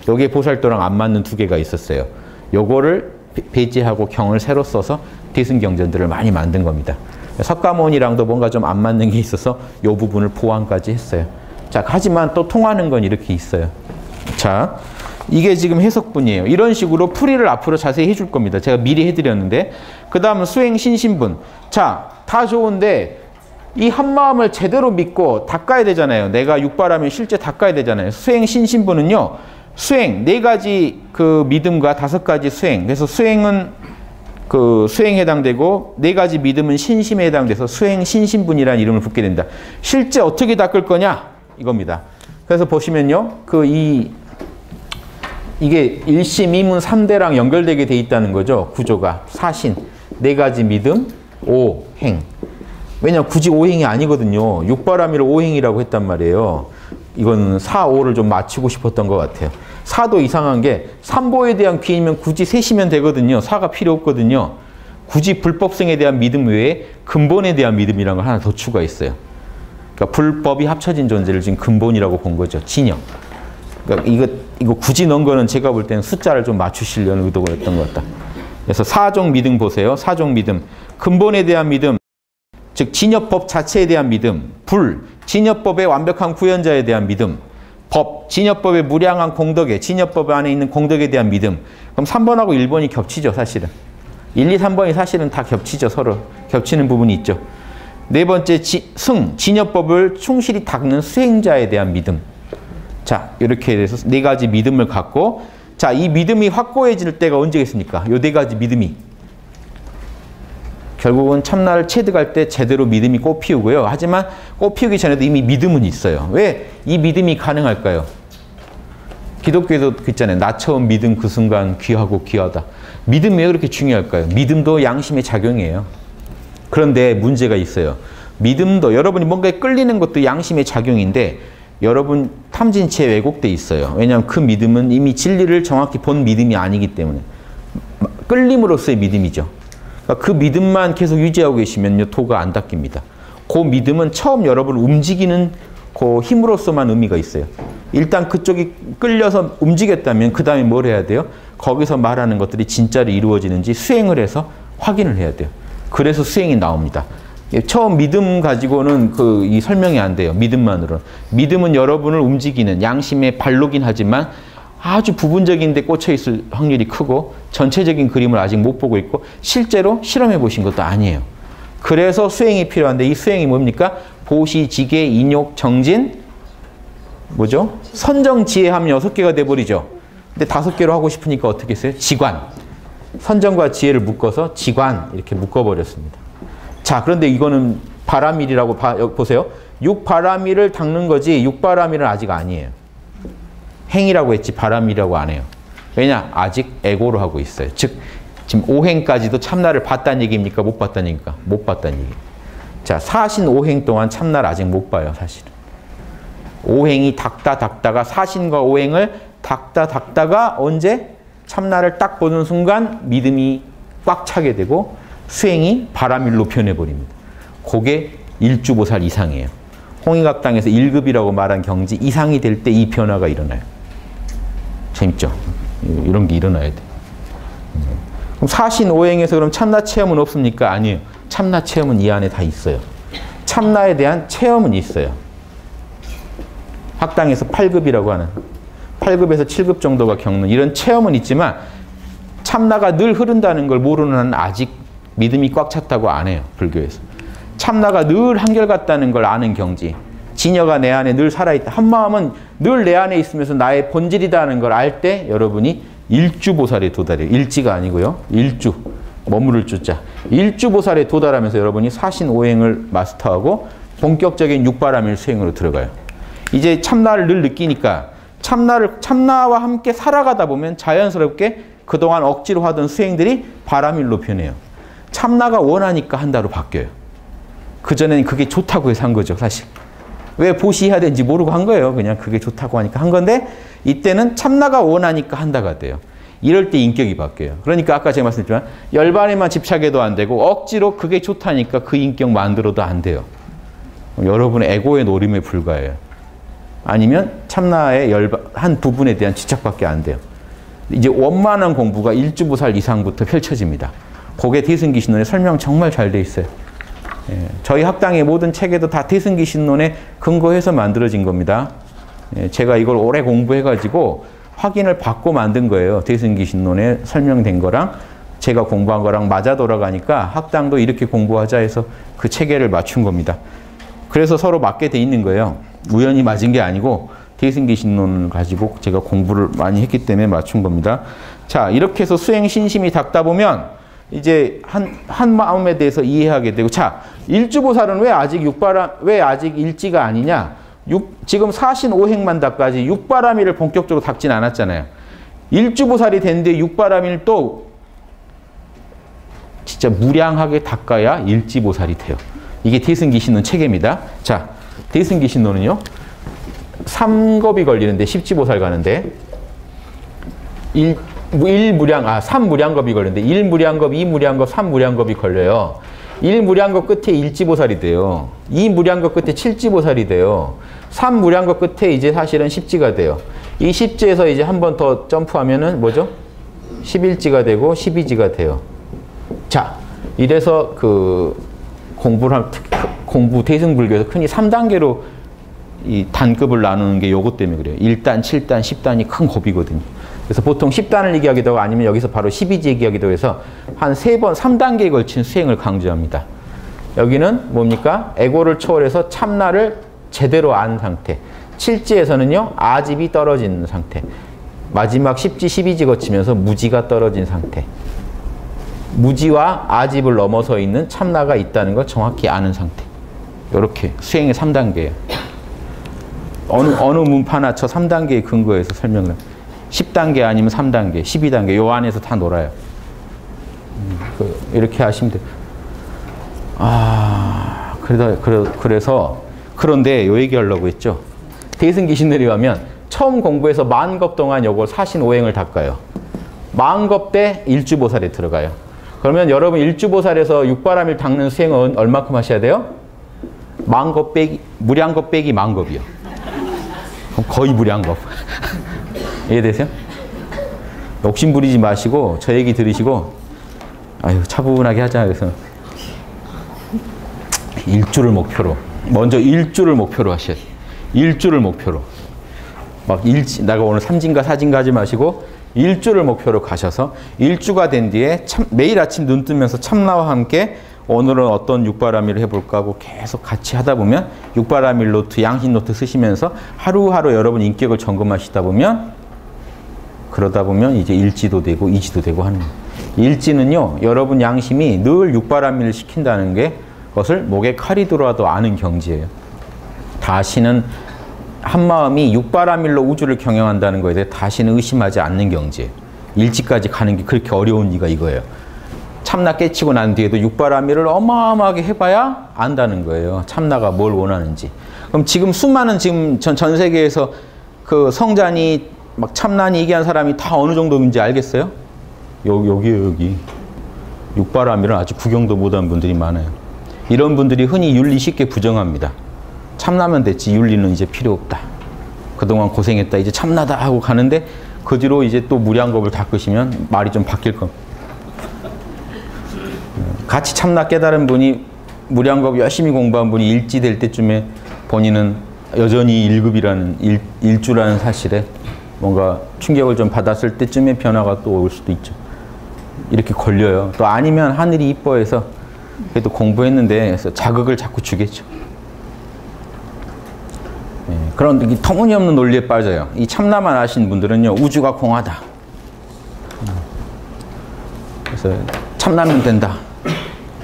여기에 보살도랑 안 맞는 두 개가 있었어요. 요거를 배제하고 경을 새로 써서 대승경전들을 많이 만든 겁니다. 석가모니랑도 뭔가 좀 안 맞는 게 있어서 요 부분을 보완까지 했어요. 자, 하지만 또 통하는 건 이렇게 있어요. 자, 이게 지금 해석분이에요. 이런 식으로 풀이를 앞으로 자세히 해줄 겁니다. 제가 미리 해드렸는데, 그 다음은 수행신신분. 자, 다 좋은데 이 한마음을 제대로 믿고 닦아야 되잖아요. 내가 육바라면 실제 닦아야 되잖아요. 수행신신분은요, 수행, 4가지 그 믿음과 5가지 수행. 그래서 수행은 그 수행에 해당되고 4가지 믿음은 신심에 해당돼서 수행신신분이라는 이름을 붙게 된다. 실제 어떻게 닦을 거냐? 이겁니다. 그래서 보시면요, 이게 1심, 2문, 3대랑 연결되게 돼 있다는 거죠. 구조가. 사신, 4가지 믿음, 5행. 왜냐면 굳이 5행이 아니거든요. 육바라밀을 5행이라고 했단 말이에요. 이건 4, 5를 좀 맞추고 싶었던 것 같아요. 4도 이상한 게 삼보에 대한 귀이면 굳이 셋이면 되거든요. 4가 필요 없거든요. 굳이 불법성에 대한 믿음 외에 근본에 대한 믿음이라는 걸 하나 더 추가했어요. 그러니까 불법이 합쳐진 존재를 지금 근본이라고 본 거죠. 진영. 그러니까 이거 굳이 넣은 거는 제가 볼 때는 숫자를 좀 맞추시려는 의도였던 것 같다. 그래서 4종 믿음 보세요. 4종 믿음. 근본에 대한 믿음, 즉 진여법 자체에 대한 믿음. 불, 진여법의 완벽한 구현자에 대한 믿음. 법, 진여법의 무량한 공덕에, 진여법 안에 있는 공덕에 대한 믿음. 그럼 3번하고 1번이 겹치죠, 사실은. 1, 2, 3번이 사실은 다 겹치죠, 서로. 겹치는 부분이 있죠. 4번째, 진여법을 충실히 닦는 수행자에 대한 믿음. 자, 이렇게 돼서 4가지 믿음을 갖고, 자, 이 믿음이 확고해질 때가 언제겠습니까? 요 4가지 믿음이. 결국은 참나를 체득할 때 제대로 믿음이 꽃피우고요. 하지만 꽃피우기 전에도 이미 믿음은 있어요. 왜 이 믿음이 가능할까요? 기독교에도 있잖아요. 나 처음 믿음 그 순간 귀하고 귀하다. 믿음이 왜 그렇게 중요할까요? 믿음도 양심의 작용이에요. 그런데 문제가 있어요. 믿음도, 여러분이 뭔가에 끌리는 것도 양심의 작용인데 여러분 탐진치에 왜곡돼 있어요. 왜냐하면 그 믿음은 이미 진리를 정확히 본 믿음이 아니기 때문에. 끌림으로서의 믿음이죠. 그러니까 그 믿음만 계속 유지하고 계시면요, 도가 안 닦입니다. 그 믿음은 처음 여러분을 움직이는 그 힘으로서만 의미가 있어요. 일단 그쪽이 끌려서 움직였다면 그 다음에 뭘 해야 돼요? 거기서 말하는 것들이 진짜로 이루어지는지 수행을 해서 확인을 해야 돼요. 그래서 수행이 나옵니다. 처음 믿음 가지고는 이 설명이 안 돼요. 믿음만으로는. 믿음은 여러분을 움직이는 양심의 발로긴 하지만 아주 부분적인 데 꽂혀 있을 확률이 크고 전체적인 그림을 아직 못 보고 있고 실제로 실험해 보신 것도 아니에요. 그래서 수행이 필요한데 이 수행이 뭡니까? 보시, 지계, 인욕, 정진, 뭐죠? 선정, 지혜 하면 6개가 돼버리죠. 근데 5개로 하고 싶으니까 어떻게 했어요? 지관. 선정과 지혜를 묶어서 지관 이렇게 묶어버렸습니다. 자, 그런데 이거는 바라밀이라고 보세요. 6바라밀을 닦는 거지 6바라밀은 아직 아니에요. 행이라고 했지 바람이라고 안 해요. 왜냐? 아직 에고로 하고 있어요. 즉 지금 5행까지도 참나를 봤다는 얘기입니까? 못 봤다는 얘기입니까? 못 봤다는 얘기. 자, 사신 5행 동안 참나를 아직 못 봐요. 사실은. 5행이 닦다가 사신과 5행을 닦다가 언제? 참나를 딱 보는 순간 믿음이 꽉 차게 되고 수행이 바람일로 변해버립니다. 그게 일주보살 이상이에요. 홍익학당에서 1급이라고 말한 경지 이상이 될 때 이 변화가 일어나요. 재밌죠? 이런 게 일어나야 돼. 그럼 사신오행에서 그럼 참나 체험은 없습니까? 아니에요. 참나 체험은 이 안에 다 있어요. 참나에 대한 체험은 있어요. 학당에서 8급이라고 하는 8급에서 7급 정도가 겪는 이런 체험은 있지만 참나가 늘 흐른다는 걸 모르는 한은 아직 믿음이 꽉 찼다고 안 해요. 불교에서. 참나가 늘 한결같다는 걸 아는 경지. 진여가 내 안에 늘 살아있다. 한마음은 늘 내 안에 있으면서 나의 본질이다는 걸 알 때 여러분이 일주보살에 도달해요. 일지가 아니고요. 일주. 머무를 주자. 일주보살에 도달하면서 여러분이 사신오행을 마스터하고 본격적인 육바라밀 수행으로 들어가요. 이제 참나를 늘 느끼니까 참나와 함께 살아가다 보면 자연스럽게 그동안 억지로 하던 수행들이 바라밀로 변해요. 참나가 원하니까 한다로 바뀌어요. 그전에는 그게 좋다고 해서 한 거죠, 사실. 왜 보시해야 되는지 모르고 한 거예요. 그냥 그게 좋다고 하니까 한 건데 이때는 참나가 원하니까 한다가 돼요. 이럴 때 인격이 바뀌어요. 그러니까 아까 제가 말씀드렸지만 열반에만 집착해도 안 되고 억지로 그게 좋다니까 그 인격 만들어도 안 돼요. 여러분의 에고의 노림에 불과해요. 아니면 참나의 한 부분에 대한 집착밖에 안 돼요. 이제 원만한 공부가 일주보살 이상부터 펼쳐집니다. 그게 대승기신론의 설명 정말 잘 돼 있어요. 예, 저희 학당의 모든 책에도 다 대승기신론에 근거해서 만들어진 겁니다. 예, 제가 이걸 오래 공부해가지고 확인을 받고 만든 거예요. 대승기신론에 설명된 거랑 제가 공부한 거랑 맞아 돌아가니까 학당도 이렇게 공부하자 해서 그 체계를 맞춘 겁니다. 그래서 서로 맞게 돼 있는 거예요. 우연히 맞은 게 아니고 대승기신론을 가지고 제가 공부를 많이 했기 때문에 맞춘 겁니다. 자, 이렇게 해서 수행 신심이 닦다 보면 이제 한 마음에 대해서 이해하게 되고, 자, 일주보살은 왜 아직 일지가 아니냐? 지금 사신오행만 닦아지 육바라밀을 본격적으로 닦진 않았잖아요. 일주보살이 됐는데 육바라밀 또 진짜 무량하게 닦아야 일지보살이 돼요. 이게 대승기신론 체계입니다. 자, 대승기신론은요. 3겁이 걸리는데 10지보살 가는데 3무량겁이 걸리는데 1무량겁, 2무량겁, 3무량겁이 걸려요. 1무량겁 끝에 1지보살이 돼요. 2무량겁 끝에 7지보살이 돼요. 3무량겁 끝에 이제 사실은 10지가 돼요. 이 10지에서 이제 한 번 더 점프하면은 뭐죠? 11지가 되고 12지가 돼요. 자, 이래서 그 공부 대승불교에서 흔히 3단계로 이 단급을 나누는 게 요것 때문에 그래요. 1단, 7단, 10단이 큰 겁이거든요. 그래서 보통 10단을 얘기하기도 하고 아니면 여기서 바로 12지 얘기하기도 해서 한 3번, 3단계에 걸친 수행을 강조합니다. 여기는 뭡니까? 에고를 초월해서 참나를 제대로 안 상태. 7지에서는요, 아집이 떨어진 상태. 마지막 10지, 12지 거치면서 무지가 떨어진 상태. 무지와 아집을 넘어서 있는 참나가 있다는 걸 정확히 아는 상태. 이렇게 수행의 3단계예요. 어느 문파나 저 3단계에 근거해서 설명을 10단계 아니면 3단계, 12단계 요 안에서 다 놀아요. 이렇게 하시면 돼요. 그런데 요 얘기하려고 했죠. 대승기신들이 가면 처음 공부해서 만겁 동안 요걸 사신오행을 닦아요. 만겁 때 일주보살에 들어가요. 그러면 여러분 일주보살에서 육바라밀 닦는 수행은 얼마큼 하셔야 돼요? 만겁 빼기, 무량겁 빼기 만겁이요. 거의 무량겁. 이해되세요? 욕심 부리지 마시고 저 얘기 들으시고 아유 차분하게 하자. 그래서 일주를 목표로 먼저 일주를 목표로 하셔야 돼요. 일주를 목표로 막 내가 오늘 3진가 4진가 하지 마시고 일주를 목표로 가셔서 일주가 된 뒤에 매일 아침 눈 뜨면서 참나와 함께 오늘은 어떤 육바라밀을 해볼까 하고 계속 같이 하다 보면 육바라밀 노트, 양신 노트 쓰시면서 하루하루 여러분 인격을 점검하시다 보면 그러다 보면 이제 일지도 되고 이지도 되고 하는 거예요. 일지는요, 여러분 양심이 늘 육바라밀을 시킨다는 것을 목에 칼이 들어와도 아는 경지예요. 다시는 한마음이 육바라밀로 우주를 경영한다는 거에 대해 다시는 의심하지 않는 경지예요. 일지까지 가는 게 그렇게 어려운 이유가 이거예요. 참나 깨치고 난 뒤에도 육바라밀을 어마어마하게 해봐야 안다는 거예요. 참나가 뭘 원하는지. 그럼 지금 수많은 전 세계에서 그 성자니 막 참나니 얘기한 사람이 다 어느 정도인지 알겠어요? 여기에요, 여기. 육바라밀은 아직 구경도 못한 분들이 많아요. 이런 분들이 흔히 윤리 쉽게 부정합니다. 참나면 됐지 윤리는 이제 필요 없다. 그동안 고생했다 이제 참나다 하고 가는데 그 뒤로 이제 또 무량겁을 닦으시면 말이 좀 바뀔 겁니다. 같이 참나 깨달은 분이 무량겁 열심히 공부한 분이 일지될 때쯤에 본인은 여전히 1급이라는 일주라는 사실에 뭔가 충격을 좀 받았을 때쯤에 변화가 또 올 수도 있죠. 이렇게 걸려요. 또 아니면 하늘이 이뻐해서 그래도 공부했는데 그래서 자극을 자꾸 주겠죠. 그런 터무니없는 논리에 빠져요. 이 참나만 아신 분들은요, 우주가 공하다. 그래서 참나면 된다.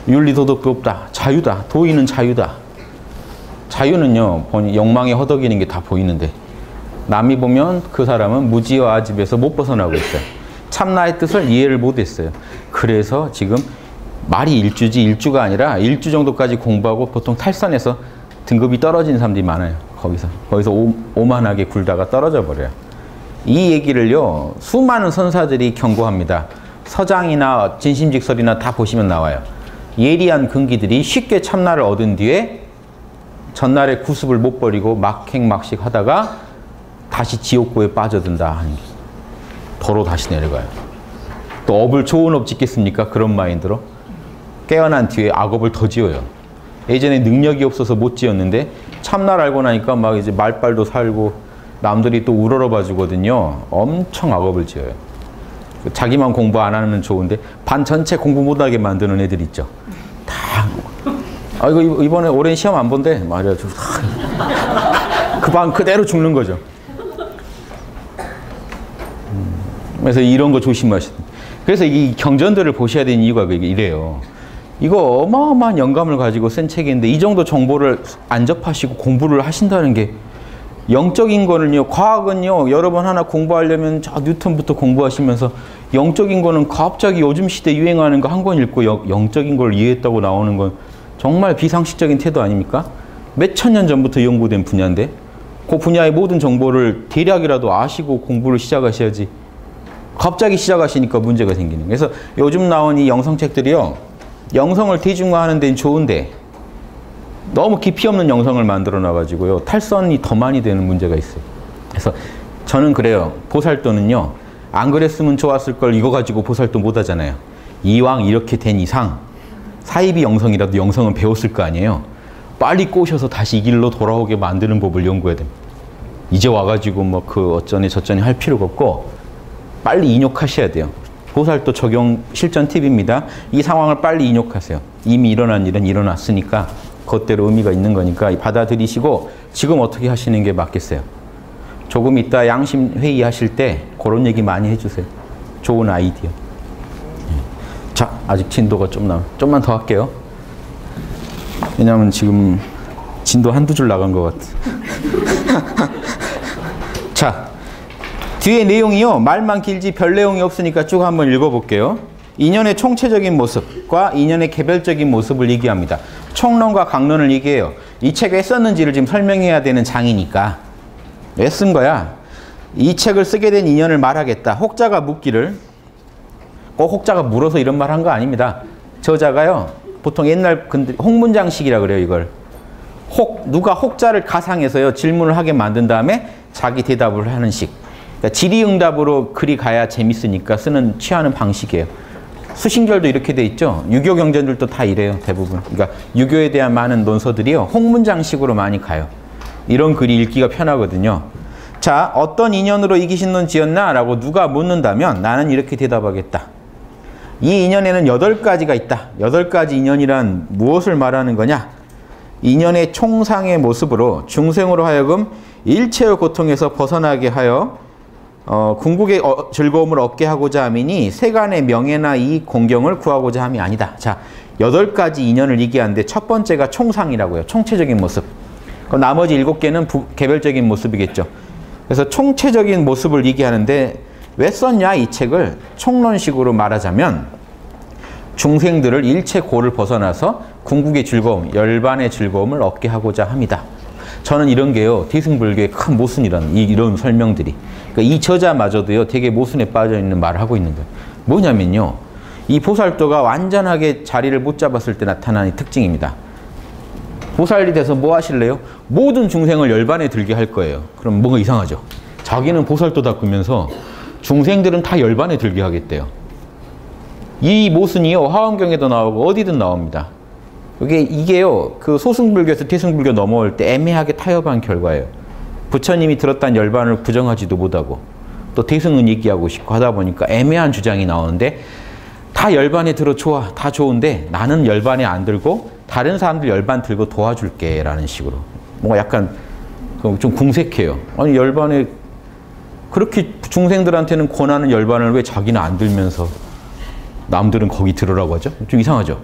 윤리 도덕도 없다. 자유다. 도의는 자유다. 자유는요, 욕망에 허덕이는 게 다 보이는데 남이 보면 그 사람은 무지와 아집에서 못 벗어나고 있어요. 참나의 뜻을 이해를 못했어요. 그래서 지금 말이 일주지 일주가 아니라 일주 정도까지 공부하고 보통 탈선해서 등급이 떨어진 사람들이 많아요. 거기서 오만하게 굴다가 떨어져 버려요. 이 얘기를요, 수많은 선사들이 경고합니다. 서장이나 진심직설이나 다 보시면 나와요. 예리한 근기들이 쉽게 참나를 얻은 뒤에 전날의 구습을 못 버리고 막행막식 하다가 다시 지옥고에 빠져든다 하는 게 도로 다시 내려가요. 또 업을 좋은 업 짓겠습니까? 그런 마인드로 깨어난 뒤에 악업을 더 지어요. 예전에 능력이 없어서 못 지었는데 참나를 알고 나니까 막 이제 말빨도 살고 남들이 또 우러러봐 주거든요. 엄청 악업을 지어요. 자기만 공부 안 하면 좋은데 반 전체 공부 못하게 만드는 애들 있죠. 다 이거 이번에 올해 시험 안 본대 말이야. 그 반 그대로 죽는 거죠. 그래서 이런 거 조심하시다. 그래서 이 경전들을 보셔야 되는 이유가 이래요. 이거 어마어마한 영감을 가지고 쓴 책인데 이 정도 정보를 안 접하시고 공부를 하신다는 게 영적인 거는요, 과학은요, 여러 번 하나 공부하려면 저 뉴턴부터 공부하시면서 영적인 거는 갑자기 요즘 시대 유행하는 거 한 권 읽고 영적인 걸 이해했다고 나오는 건 정말 비상식적인 태도 아닙니까? 몇천 년 전부터 연구된 분야인데 그 분야의 모든 정보를 대략이라도 아시고 공부를 시작하셔야지 갑자기 시작하시니까 문제가 생기는 거예요. 그래서 요즘 나온 이 영성책들이요, 영성을 대중화하는 데는 좋은데 너무 깊이 없는 영성을 만들어 놔가지고요, 탈선이 더 많이 되는 문제가 있어요. 그래서 저는 그래요. 보살도는요, 안 그랬으면 좋았을 걸 이거 가지고 보살도 못 하잖아요. 이왕 이렇게 된 이상 사이비 영성이라도 영성은 배웠을 거 아니에요. 빨리 꼬셔서 다시 이 길로 돌아오게 만드는 법을 연구해야 됩니다. 이제 와가지고 뭐 그 어쩌니 저쩌니 할 필요가 없고 빨리 인욕하셔야 돼요. 보살도 적용 실전 팁입니다. 이 상황을 빨리 인욕하세요. 이미 일어난 일은 일어났으니까 그것대로 의미가 있는 거니까 받아들이시고 지금 어떻게 하시는 게 맞겠어요. 조금 이따 양심 회의하실 때 그런 얘기 많이 해주세요. 좋은 아이디어. 자, 아직 진도가 좀만 더 할게요. 왜냐하면 지금 진도 한두 줄 나간 것 같아. 자, 뒤에 내용이요, 말만 길지 별 내용이 없으니까 쭉 한번 읽어볼게요. 인연의 총체적인 모습과 인연의 개별적인 모습을 얘기합니다. 총론과 강론을 얘기해요. 이 책을 왜 썼는지를 지금 설명해야 되는 장이니까. 왜 쓴 거야? 이 책을 쓰게 된 인연을 말하겠다. 혹자가 묻기를, 꼭 혹자가 물어서 이런 말 한 거 아닙니다. 저자가요, 보통 옛날 혹문장식이라 그래요, 이걸. 누가 혹자를 가상해서요, 질문을 하게 만든 다음에 자기 대답을 하는 식. 그러니까 질의응답으로 글이 가야 재밌으니까 취하는 방식이에요. 수신결도 이렇게 돼 있죠. 유교 경전들도 다 이래요, 대부분. 그러니까 유교에 대한 많은 논서들이요, 혹문장식으로 많이 가요. 이런 글이 읽기가 편하거든요. 자, 어떤 인연으로 이기신 놈 지었나? 라고 누가 묻는다면 나는 이렇게 대답하겠다. 이 인연에는 8가지가 있다. 8가지 인연이란 무엇을 말하는 거냐? 인연의 총상의 모습으로 중생으로 하여금 일체의 고통에서 벗어나게 하여 궁극의 즐거움을 얻게 하고자 함이니 세간의 명예나 이익, 공경을 구하고자 함이 아니다. 자, 8가지 인연을 얘기하는데 첫 번째가 총상이라고요. 총체적인 모습. 그럼 나머지 7개는 개별적인 모습이겠죠. 그래서 총체적인 모습을 얘기하는데 왜 썼냐, 이 책을? 총론식으로 말하자면 중생들을 일체 고를 벗어나서 궁극의 즐거움, 열반의 즐거움을 얻게 하고자 합니다. 저는 이런 게요, 대승불교의 큰 모순이라는 이런 설명들이. 그러니까 이 저자마저도요, 되게 모순에 빠져있는 말을 하고 있는 거예요. 뭐냐면요, 이 보살도가 완전하게 자리를 못 잡았을 때 나타나는 특징입니다. 보살이 돼서 뭐 하실래요? 모든 중생을 열반에 들게 할 거예요. 그럼 뭔가 이상하죠? 자기는 보살도 닦으면서 중생들은 다 열반에 들게 하겠대요. 이 모순이요, 화엄경에도 나오고 어디든 나옵니다. 이게요, 그 소승불교에서 태승불교 넘어올 때 애매하게 타협한 결과예요. 부처님이 들었다는 열반을 부정하지도 못하고 또 태승은 얘기하고 싶고 하다 보니까 애매한 주장이 나오는데, 다 열반에 들어 좋아, 다 좋은데 나는 열반에 안 들고 다른 사람들 열반 들고 도와줄게 라는 식으로. 뭔가 약간 좀 궁색해요. 아니 열반에 그렇게 중생들한테는 권하는 열반을 왜 자기는 안 들면서 남들은 거기 들으라고 하죠? 좀 이상하죠?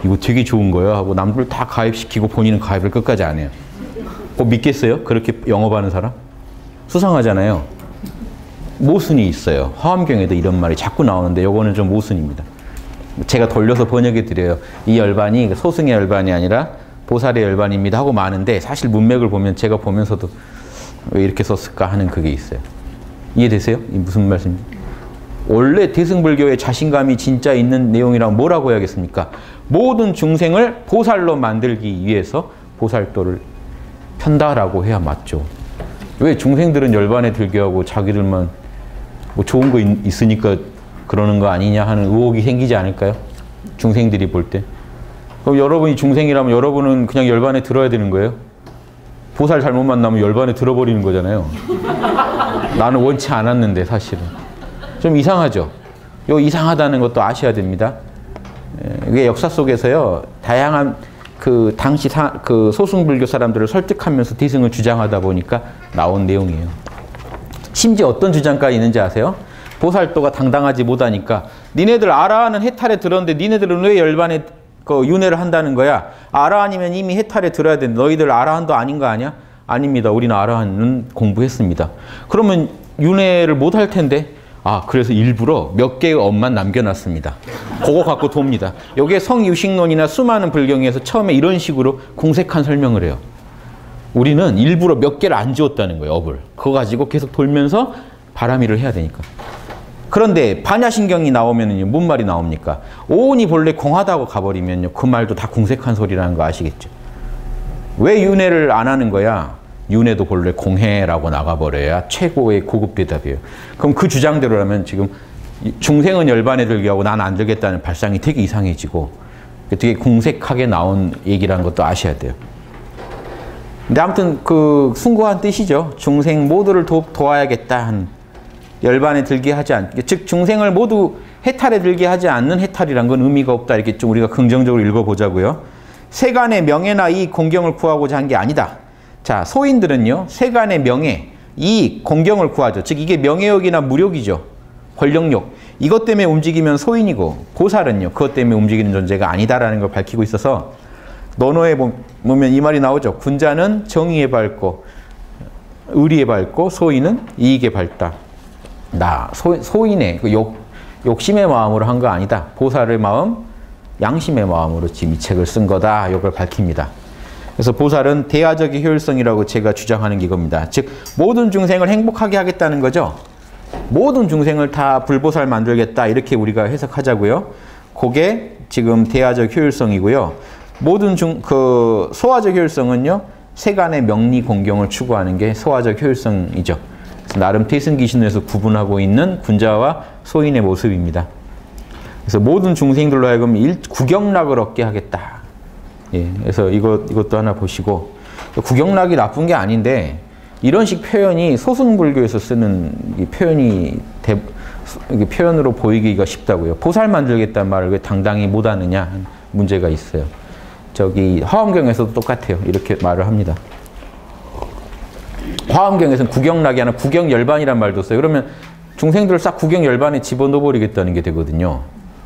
이거 되게 좋은 거예요 하고 남들 다 가입시키고 본인은 가입을 끝까지 안 해요. 그거 믿겠어요? 그렇게 영업하는 사람? 수상하잖아요. 모순이 있어요. 화엄경에도 이런 말이 자꾸 나오는데 요거는 좀 모순입니다. 제가 돌려서 번역해 드려요. 이 열반이 소승의 열반이 아니라 보살의 열반입니다 하고 많은데, 사실 문맥을 보면 제가 보면서도 왜 이렇게 썼을까 하는 그게 있어요. 이해되세요? 이 무슨 말씀인지? 원래 태승불교의 자신감이 진짜 있는 내용이라면 뭐라고 해야겠습니까? 모든 중생을 보살로 만들기 위해서 보살도를 편다라고 해야 맞죠. 왜 중생들은 열반에 들게 하고 자기들만 뭐 좋은 거 있으니까 그러는 거 아니냐 하는 의혹이 생기지 않을까요? 중생들이 볼 때. 그럼 여러분이 중생이라면 여러분은 그냥 열반에 들어야 되는 거예요? 보살 잘못 만나면 열반에 들어버리는 거잖아요. 나는 원치 않았는데 사실은. 좀 이상하죠? 요 이상하다는 것도 아셔야 됩니다. 이게 역사 속에서요, 다양한 그 당시 그 소승불교 사람들을 설득하면서 태승을 주장하다 보니까 나온 내용이에요. 심지어 어떤 주장까지 있는지 아세요? 보살도가 당당하지 못하니까 니네들 아라한은 해탈에 들었는데 니네들은 왜 열반에 윤회를 한다는 거야? 아라한이면 이미 해탈에 들어야 되는데 너희들 아라한도 아닌 거 아니야? 아닙니다. 우리는 아라한은 공부했습니다. 그러면 윤회를 못 할 텐데, 아, 그래서 일부러 몇 개의 엄만 남겨놨습니다. 그거 갖고 돕니다. 이게 성유식론이나 수많은 불경에서 처음에 이런 식으로 궁색한 설명을 해요. 우리는 일부러 몇 개를 안 지웠다는 거예요, 업을. 그거 가지고 계속 돌면서 바람일을 해야 되니까. 그런데 반야신경이 나오면은요, 뭔 말이 나옵니까? 오온이 본래 공하다고 가버리면요, 그 말도 다 궁색한 소리라는 거 아시겠죠? 왜 윤회를 안 하는 거야? 윤회도 본래 공해라고 나가버려야 최고의 고급 대답이에요. 그럼 그 주장대로라면 지금 중생은 열반에 들게 하고 난 안 들겠다는 발상이 되게 이상해지고 되게 궁색하게 나온 얘기라는 것도 아셔야 돼요. 근데 아무튼 그 숭고한 뜻이죠. 중생 모두를 도와야겠다 한, 열반에 들게 하지 않게, 즉 중생을 모두 해탈에 들게 하지 않는 해탈이란 건 의미가 없다, 이렇게 좀 우리가 긍정적으로 읽어보자고요. 세간의 명예나 이익, 공경을 구하고자 한 게 아니다. 자, 소인들은요, 세간의 명예, 이익, 공경을 구하죠. 즉 이게 명예욕이나 무력이죠. 권력욕. 이것 때문에 움직이면 소인이고, 보살은요, 그것 때문에 움직이는 존재가 아니다라는 걸 밝히고 있어서, 논어에 보면 이 말이 나오죠. 군자는 정의에 밝고 의리에 밝고 소인은 이익에 밝다. 소인의 그 욕심의 마음으로 한 거 아니다. 보살의 마음, 양심의 마음으로 지금 이 책을 쓴 거다. 이걸 밝힙니다. 그래서 보살은 대화적인 효율성이라고 제가 주장하는 게 이겁니다. 즉 모든 중생을 행복하게 하겠다는 거죠. 모든 중생을 다 불보살 만들겠다, 이렇게 우리가 해석하자고요. 그게 지금 대화적 효율성이고요. 모든 소화적 효율성은요, 세간의 명리 공경을 추구하는 게 소화적 효율성이죠. 그래서 나름 태승기신에서 구분하고 있는 군자와 소인의 모습입니다. 그래서 모든 중생들로 하여금 구경락을 얻게 하겠다. 예, 그래서 이것도 하나 보시고, 구경락이 나쁜 게 아닌데 이런 식 표현이 소승불교에서 쓰는 이 표현으로 보이기가 쉽다고요. 보살 만들겠다는 말을 왜 당당히 못하느냐 하는 문제가 있어요. 저기 화엄경에서도 똑같아요. 이렇게 말을 합니다. 화엄경에서는 구경락이 아니라 구경열반이란 말도 써요. 그러면 중생들을 싹 구경열반에 집어넣어버리겠다는 게 되거든요.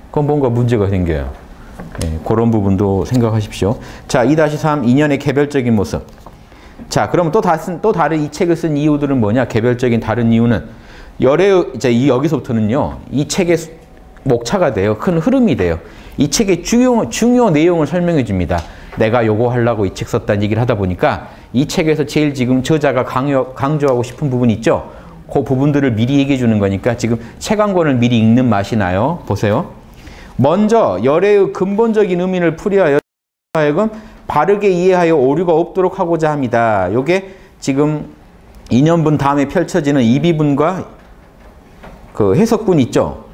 그건 뭔가 문제가 생겨요. 네, 그런 부분도 생각하십시오. 자, 2-3 인연의 개별적인 모습. 자, 그럼 또 다른 이 책을 쓴 이유들은 뭐냐? 개별적인 다른 이유는 여기서부터는요, 이 책의 목차가 돼요. 큰 흐름이 돼요. 이 책의 중요 내용을 설명해 줍니다. 내가 요거 하려고 이 책 썼다는 얘기를 하다 보니까 이 책에서 제일 지금 저자가 강조하고 싶은 부분이 있죠. 그 부분들을 미리 얘기해 주는 거니까 지금 책 한 권을 미리 읽는 맛이 나요. 보세요. 먼저 열애의 근본적인 의미를 풀이하여 하여금 바르게 이해하여 오류가 없도록 하고자 합니다. 요게 지금 2년분 다음에 펼쳐지는 이비분과 그 해석분 있죠.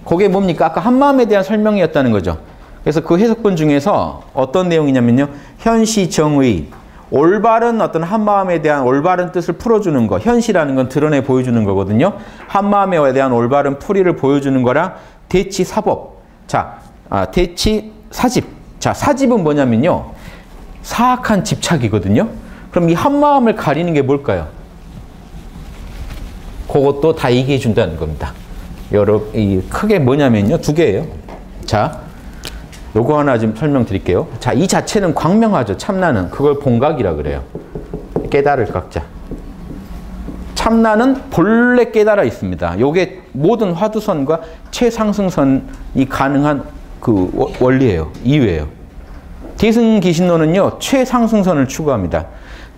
그게 뭡니까? 아까 한마음에 대한 설명이었다는 거죠. 그래서 그 해석분 중에서 어떤 내용이냐면요. 현시정의, 올바른 어떤 한마음에 대한 올바른 뜻을 풀어주는 거. 현시라는 건 드러내 보여주는 거거든요. 한마음에 대한 올바른 풀이를 보여주는 거랑 대치사법. 자, 대치사집. 자, 사집은 뭐냐면요. 사악한 집착이거든요. 그럼 이 한마음을 가리는 게 뭘까요? 그것도 다 얘기해 준다는 겁니다. 크게 뭐냐면요. 두 개예요. 자, 요거 하나 좀 설명드릴게요. 자, 이 자체는 광명하죠. 참나는. 그걸 본각이라 그래요. 깨달을 각자. 참나는 본래 깨달아 있습니다. 요게 모든 화두선과 최상승선이 가능한 그 원리예요. 이유예요. 대승기신론은요. 최상승선을 추구합니다.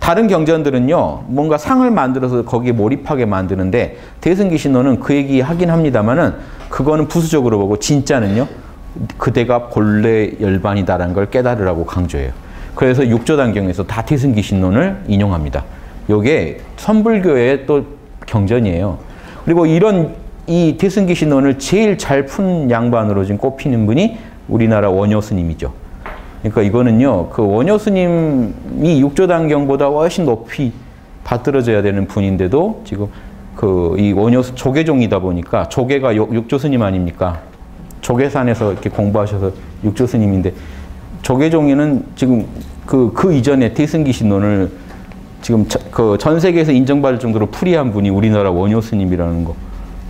다른 경전들은요. 뭔가 상을 만들어서 거기에 몰입하게 만드는데 대승기신론은 그 얘기 하긴 합니다만은 그거는 부수적으로 보고 진짜는요. 그대가 본래 열반이다라는 걸 깨달으라고 강조해요. 그래서 육조단경에서 다 대승기신론을 인용합니다. 요게 선불교의 또 경전이에요. 그리고 이 대승기신론을 제일 잘 푼 양반으로 지금 꼽히는 분이 우리나라 원효 스님이죠. 그러니까 이거는요, 그 원효 스님이 육조단경보다 훨씬 높이 받들어져야 되는 분인데도 지금 이 원효 조계종이다 보니까 조계가 육조 스님 아닙니까? 조계산에서 이렇게 공부하셔서 육조 스님인데 조계종이는 지금 그 이전에 대승기신론을 지금 전 세계에서 인정받을 정도로 풀이한 분이 우리나라 원효 스님이라는 거.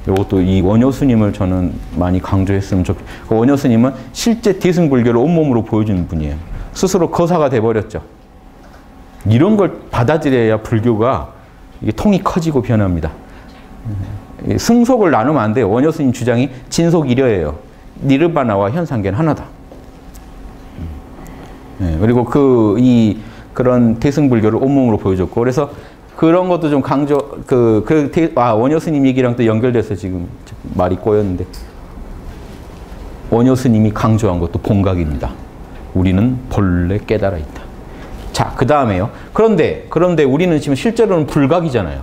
이것도 이 원효 스님을 저는 많이 강조했으면 좋겠어요. 그 원효 스님은 실제 대승불교를 온몸으로 보여주는 분이에요. 스스로 거사가 돼버렸죠. 이런 걸 받아들여야 불교가 이게 통이 커지고 변합니다. 승속을 나누면 안 돼요. 원효 스님 주장이 진속이려예요. 니르바나와 현상계는 하나다. 그리고 그런 대승불교를 온몸으로 보여줬고, 그래서 그런 것도 좀 강조, 원효 스님 얘기랑 또 연결돼서 지금 말이 꼬였는데, 원효 스님이 강조한 것도 본각입니다. 우리는 본래 깨달아 있다. 자, 그 다음에요. 그런데 우리는 지금 실제로는 불각이잖아요.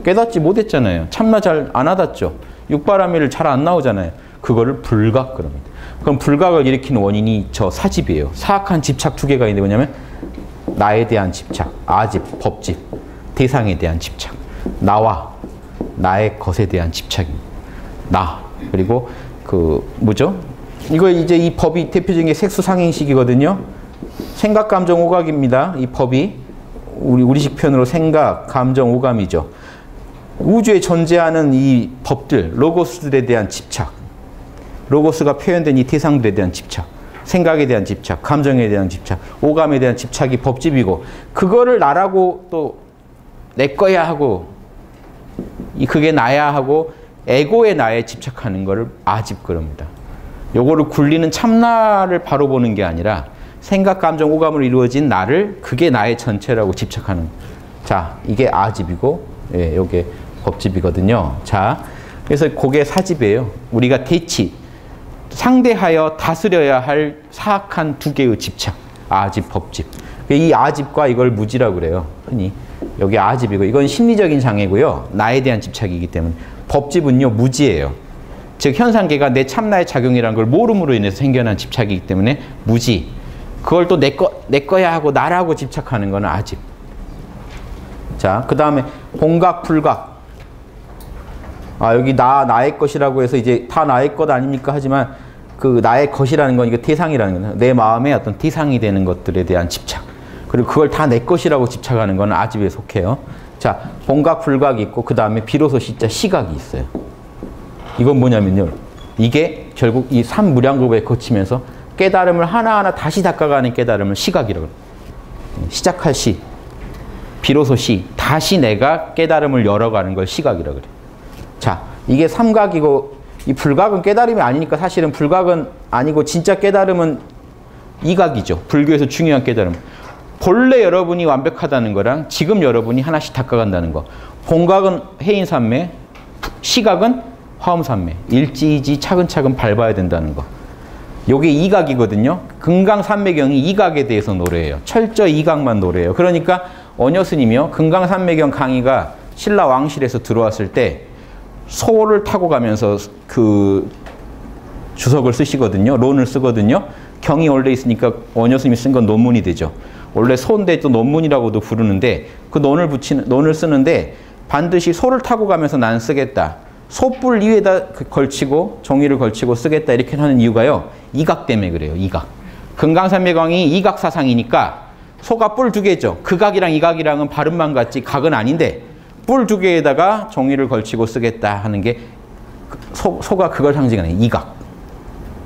깨닫지 못했잖아요. 참나 잘 안 와닿죠. 육바라밀을 잘 안 나오잖아요. 그거를 불각 그럽니다. 그럼 불각을 일으키는 원인이 저 사집이에요. 사악한 집착 두 개가 있는데 뭐냐면 나에 대한 집착, 아집, 법집, 대상에 대한 집착, 나와 나의 것에 대한 집착입니다. 나 그리고 뭐죠? 이거 이제 이 법이 대표적인 게 색수상행식이거든요. 생각, 감정, 오각입니다. 이 법이 우리식 표현으로 생각, 감정, 오감이죠. 우주에 존재하는 이 법들, 로고스들에 대한 집착, 로고스가 표현된 이 대상들에 대한 집착, 생각에 대한 집착, 감정에 대한 집착, 오감에 대한 집착이 법집이고, 그거를 나라고 또 내 거야 하고, 그게 나야 하고, 에고의 나에 집착하는 거를 아집 그럽니다. 요거를 굴리는 참나를 바로 보는 게 아니라 생각, 감정, 오감으로 이루어진 나를 그게 나의 전체라고 집착하는. 자, 이게 아집이고, 예, 요게 법집이거든요. 자, 그래서 그게 사집이에요. 우리가 대치, 상대하여 다스려야 할 사악한 두 개의 집착, 아집, 법집. 이 아집과 이걸 무지라고 그래요. 흔히. 여기 아집이고, 이건 심리적인 장애고요. 나에 대한 집착이기 때문에. 법집은요, 무지예요. 즉, 현상계가 내 참나의 작용이라는 걸 모름으로 인해서 생겨난 집착이기 때문에 무지. 그걸 또 내 거야 하고 나라고 집착하는 거는 아집. 자, 그 다음에 본각, 불각. 여기 나의 것이라고 해서 이제 다 나의 것 아닙니까? 하지만 그 나의 것이라는 건 이거 대상이라는 거예요. 내 마음의 어떤 대상이 되는 것들에 대한 집착. 그리고 그걸 다 내 것이라고 집착하는 건 아집에 속해요. 자, 본각, 불각이 있고 그 다음에 비로소 시자 시각이 있어요. 이건 뭐냐면요. 이게 결국 이 삼무량겁에 거치면서 깨달음을 하나하나 다시 닦아가는 깨달음을 시각이라고 해요. 시작할 시, 비로소 시, 다시 내가 깨달음을 열어가는 걸 시각이라고 그래요. 자, 이게 삼각이고 이 불각은 깨달음이 아니니까 사실은 불각은 아니고 진짜 깨달음은 이각이죠. 불교에서 중요한 깨달음. 본래 여러분이 완벽하다는 거랑 지금 여러분이 하나씩 닦아간다는 거. 본각은 해인산매, 시각은 화엄산매. 일지이지 차근차근 밟아야 된다는 거. 요게 이각이거든요. 금강산매경이 이각에 대해서 노래해요. 철저히 이각만 노래해요. 그러니까 원효 스님이요. 금강산매경 강의가 신라 왕실에서 들어왔을 때 소를 타고 가면서 그 주석을 쓰시거든요. 론을 쓰거든요. 경이 원래 있으니까 원효 스님이 쓴 건 논문이 되죠. 원래 소인데 또 논문이라고도 부르는데 그 논을 쓰는데 반드시 소를 타고 가면서 난 쓰겠다. 소뿔 위에다 걸치고 종이를 걸치고 쓰겠다 이렇게 하는 이유가요. 이각 때문에 그래요. 이각. 금강산매경이 이각 사상이니까 소가 뿔 두 개죠. 극악이랑 이각이랑은 발음만 같지 각은 아닌데 뿔 두 개에다가 종이를 걸치고 쓰겠다 하는 게 소가 그걸 상징하는 이각.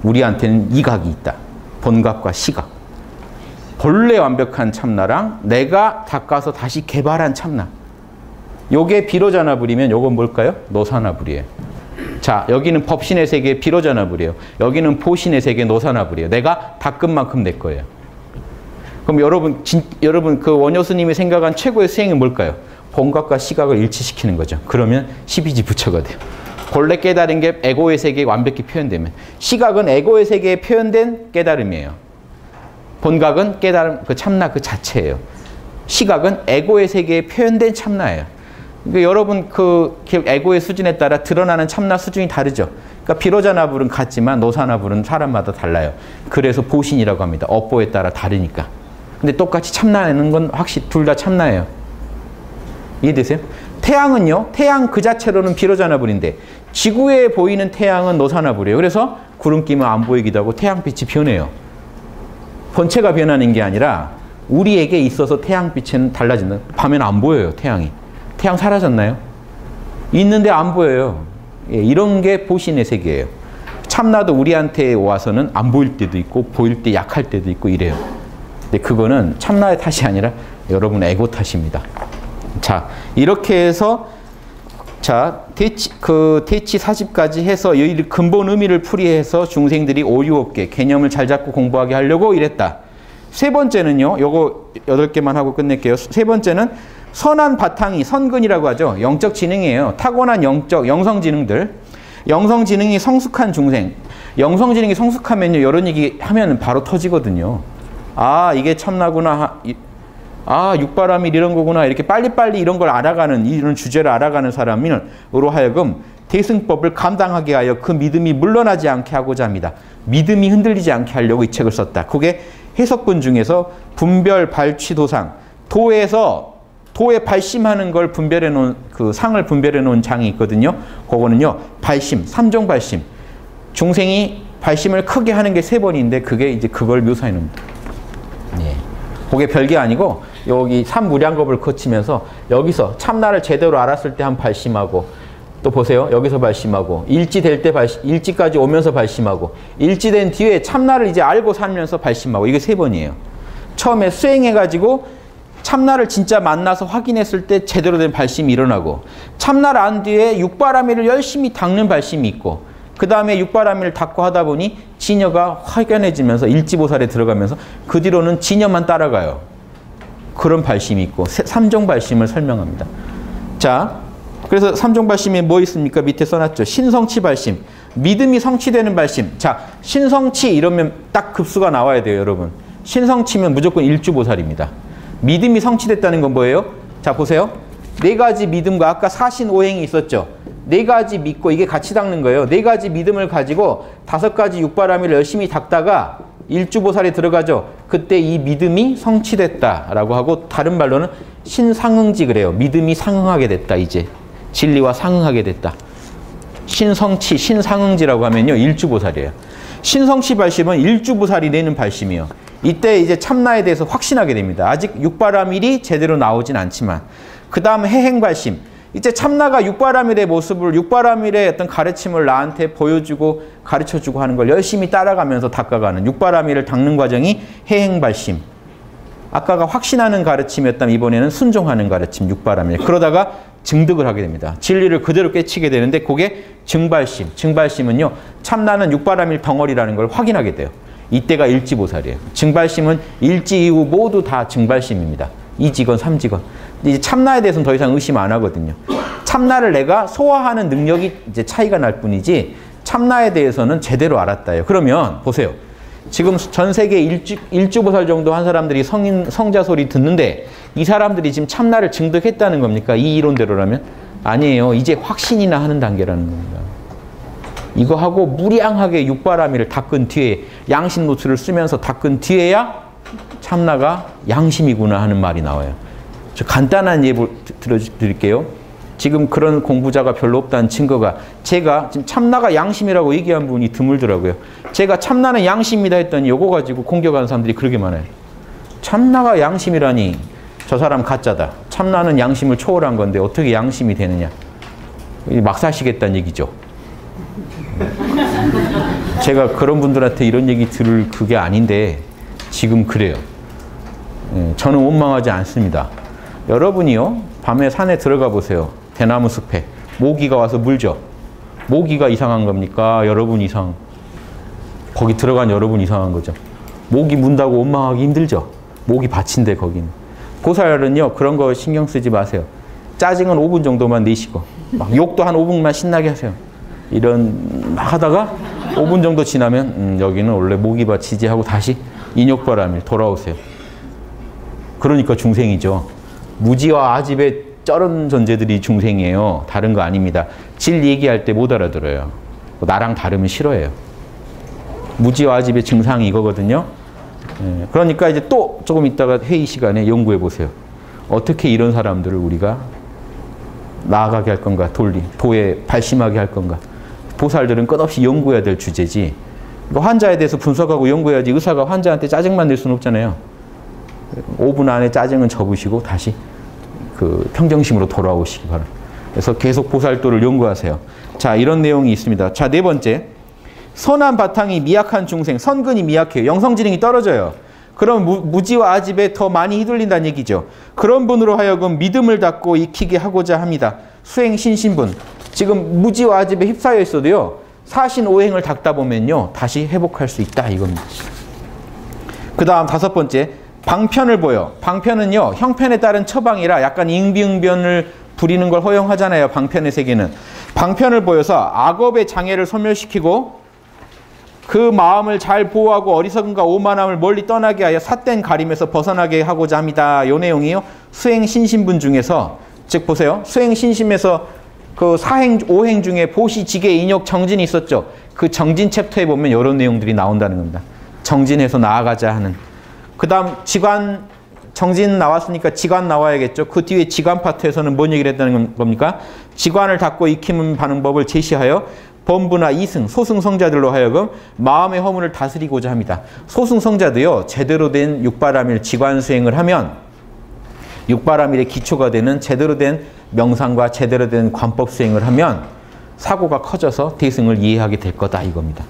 우리한테는 이각이 있다. 본각과 시각. 본래 완벽한 참나랑 내가 닦아서 다시 개발한 참나. 요게 비로자나불이면 요건 뭘까요? 노사나불이에요. 자, 여기는 법신의 세계 비로자나불이에요. 여기는 보신의 세계 노사나불이에요. 내가 닦은 만큼 내 거예요. 그럼 여러분 그 원효 스님이 생각한 최고의 수행이 뭘까요? 본각과 시각을 일치시키는 거죠. 그러면 12지 부처가 돼요. 본래 깨달은 게 에고의 세계에 완벽히 표현되면 시각은 에고의 세계에 표현된 깨달음이에요. 본각은 깨달음 그 참나 그 자체예요. 시각은 에고의 세계에 표현된 참나예요. 그러니까 여러분 그 에고의 수준에 따라 드러나는 참나 수준이 다르죠. 그러니까 비로자나불은 같지만 노사나불은 사람마다 달라요. 그래서 보신이라고 합니다. 업보에 따라 다르니까. 근데 똑같이 참나는 건 확실히 둘 다 참나예요. 이해되세요? 태양은요. 태양 그 자체로는 비로자나불인데 지구에 보이는 태양은 노사나불이에요. 그래서 구름 끼면 안 보이기도 하고 태양빛이 변해요. 본체가 변하는 게 아니라 우리에게 있어서 태양빛은 달라진다. 밤에는 안 보여요. 태양이. 태양 사라졌나요? 있는데 안 보여요. 예, 이런 게 보신의 세계예요. 참나도 우리한테 와서는 안 보일 때도 있고 보일 때 약할 때도 있고 이래요. 근데 그거는 참나의 탓이 아니라 여러분 에고 탓입니다. 자, 이렇게 해서 자, 대치 40까지 해서 이 근본 의미를 풀이해서 중생들이 오유없게 개념을 잘 잡고 공부하게 하려고 이랬다. 세 번째는요. 요거 8개만 하고 끝낼게요. 세 번째는 선한 바탕이 선근이라고 하죠. 영적 지능이에요. 타고난 영성 지능들. 영성 지능이 성숙한 중생. 영성 지능이 성숙하면요. 이런 얘기 하면 바로 터지거든요. 아, 이게 참나구나. 아, 육바라밀 이런 거구나. 이렇게 빨리빨리 이런 걸 알아가는, 이런 주제를 알아가는 사람으로 하여금 대승법을 감당하게 하여 그 믿음이 물러나지 않게 하고자 합니다. 믿음이 흔들리지 않게 하려고 이 책을 썼다. 그게 해석본 중에서 분별, 발취, 도상. 도에 발심하는 걸 분별해 놓은, 그 상을 분별해 놓은 장이 있거든요. 그거는요, 발심, 3종 발심. 중생이 발심을 크게 하는 게 3번인데, 그게 이제 그걸 묘사해 놓습니다. 예. 그게 별게 아니고, 여기 삼무량겁을 거치면서, 여기서 참나를 제대로 알았을 때 한 발심하고, 또 보세요. 여기서 발심하고, 일지될 때 일지까지 오면서 발심하고, 일지된 뒤에 참나를 이제 알고 살면서 발심하고, 이게 3번이에요. 처음에 수행해가지고, 참나를 진짜 만나서 확인했을 때 제대로 된 발심이 일어나고 참나를 안 뒤에 육바라밀을 열심히 닦는 발심이 있고 그 다음에 육바라밀을 닦고 하다 보니 진여가 확연해지면서 일지보살에 들어가면서 그 뒤로는 진여만 따라가요. 그런 발심이 있고 3종 발심을 설명합니다. 자, 그래서 3종 발심에 뭐 있습니까? 밑에 써놨죠. 신성치 발심. 믿음이 성취되는 발심. 자, 신성치 이러면 딱 급수가 나와야 돼요, 여러분. 신성치면 무조건 일주보살입니다. 믿음이 성취됐다는 건 뭐예요? 자, 보세요. 4가지 믿음과 아까 사신오행이 있었죠. 4가지 믿고 이게 같이 닦는 거예요. 4가지 믿음을 가지고 5가지 육바라밀을 열심히 닦다가 일주보살에 들어가죠. 그때 이 믿음이 성취됐다라고 하고 다른 말로는 신상응지 그래요. 믿음이 상응하게 됐다. 이제 진리와 상응하게 됐다. 신성치, 신상응지라고 하면요. 일주보살이에요. 신성치 발심은 일주보살이 내는 발심이에요. 이때 이제 참나에 대해서 확신하게 됩니다. 아직 육바라밀이 제대로 나오진 않지만 그 다음 해행발심. 이제 참나가 육바라밀의 모습을 육바라밀의 어떤 가르침을 나한테 보여주고 가르쳐주고 하는 걸 열심히 따라가면서 닦아가는 육바라밀을 닦는 과정이 해행발심. 아까가 확신하는 가르침이었다면 이번에는 순종하는 가르침 육바라밀. 그러다가 증득을 하게 됩니다. 진리를 그대로 깨치게 되는데 그게 증발심. 증발심은요. 참나는 육바라밀 덩어리라는 걸 확인하게 돼요. 이때가 일지보살이에요. 증발심은 일지 이후 모두 다 증발심입니다. 2지건 3지건. 이제 참나에 대해서는 더 이상 의심 안 하거든요. 참나를 내가 소화하는 능력이 이제 차이가 날 뿐이지 참나에 대해서는 제대로 알았다요. 그러면 보세요. 지금 전 세계 일주보살 정도 한 사람들이 성자 소리 듣는데 이 사람들이 지금 참나를 증득했다는 겁니까? 이 이론대로라면? 아니에요. 이제 확신이나 하는 단계라는 겁니다. 이거 하고 무량하게 육바라밀을 닦은 뒤에 양심 노트를 쓰면서 닦은 뒤에야 참나가 양심이구나 하는 말이 나와요. 저 간단한 예를 들어드릴게요. 지금 그런 공부자가 별로 없다는 증거가 제가 지금 참나가 양심이라고 얘기한 분이 드물더라고요. 제가 참나는 양심이다 했더니 요거 가지고 공격하는 사람들이 그렇게 많아요. 참나가 양심이라니 저 사람 가짜다. 참나는 양심을 초월한 건데 어떻게 양심이 되느냐. 막 사시겠다는 얘기죠. 제가 그런 분들한테 이런 얘기 들을 그게 아닌데 지금 그래요. 저는 원망하지 않습니다. 여러분이요 밤에 산에 들어가 보세요. 대나무 숲에 모기가 와서 물죠. 모기가 이상한 겁니까? 여러분 이상. 거기 들어간 여러분 이상한 거죠. 모기 문다고 원망하기 힘들죠. 모기 밭인데 거기는. 보살은요 그런 거 신경 쓰지 마세요. 짜증은 5분 정도만 내시고 막 욕도 한 5분만 신나게 하세요. 이런 막 하다가 5분 정도 지나면 여기는 원래 모기밭이지 하고 다시 인욕바람일 돌아오세요. 그러니까 중생이죠. 무지와 아집의 쩔은 존재들이 중생이에요. 다른 거 아닙니다. 질 얘기할 때 못 알아들어요. 나랑 다르면 싫어해요. 무지와 아집의 증상이 이거거든요. 그러니까 이제 또 조금 있다가 회의 시간에 연구해 보세요. 어떻게 이런 사람들을 우리가 나아가게 할 건가, 도에 발심하게 할 건가. 보살들은 끝없이 연구해야 될 주제지. 환자에 대해서 분석하고 연구해야지 의사가 환자한테 짜증만 낼 수는 없잖아요. 5분 안에 짜증은 접으시고 다시 그 평정심으로 돌아오시기 바랍니다. 그래서 계속 보살도를 연구하세요. 자, 이런 내용이 있습니다. 자, 네 번째. 선한 바탕이 미약한 중생, 선근이 미약해요. 영성지능이 떨어져요. 그럼 무지와 아집에 더 많이 휘둘린다는 얘기죠. 그런 분으로 하여금 믿음을 닫고 익히게 하고자 합니다. 수행 신신분. 지금 무지와 아집에 휩싸여 있어도요. 사신 오행을 닦다 보면요. 다시 회복할 수 있다 이겁니다. 그 다음 다섯 번째. 방편을 보여. 방편은요. 형편에 따른 처방이라 약간 잉비응변을 부리는 걸 허용하잖아요. 방편의 세계는. 방편을 보여서 악업의 장애를 소멸시키고 그 마음을 잘 보호하고 어리석음과 오만함을 멀리 떠나게 하여 삿된 가림에서 벗어나게 하고자 합니다. 이 내용이요. 수행신신분 중에서 즉 보세요. 수행신심에서 그 사행, 오행 중에 보시, 지계, 인욕, 정진이 있었죠. 그 정진 챕터에 보면 이런 내용들이 나온다는 겁니다. 정진해서 나아가자 하는. 그 다음 지관, 정진 나왔으니까 지관 나와야겠죠. 그 뒤에 지관 파트에서는 뭔 얘기를 했다는 겁니까? 지관을 닫고 익히는 방법을 제시하여 범부나 이승, 소승성자들로 하여금 마음의 허물을 다스리고자 합니다. 소승성자도요. 제대로 된 육바라밀 지관 수행을 하면 육바라밀의 기초가 되는 제대로 된 명상과 제대로 된 관법 수행을 하면 사고가 커져서 대승을 이해하게 될 거다 이겁니다.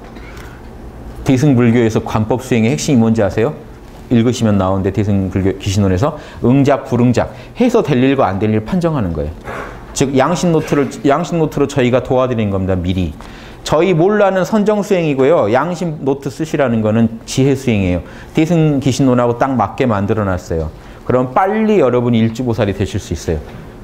대승불교에서 관법 수행의 핵심이 뭔지 아세요? 읽으시면 나오는데 대승불교 기신론에서 응작, 불응작 해서 될 일과 안 될 일 판정하는 거예요. 즉 양심 노트로 저희가 도와드리는 겁니다. 미리. 저희 몰라는 선정 수행이고요. 양심 노트 쓰시라는 거는 지혜 수행이에요. 대승 기신론하고 딱 맞게 만들어 놨어요. 그럼 빨리 여러분이 일주보살이 되실 수 있어요.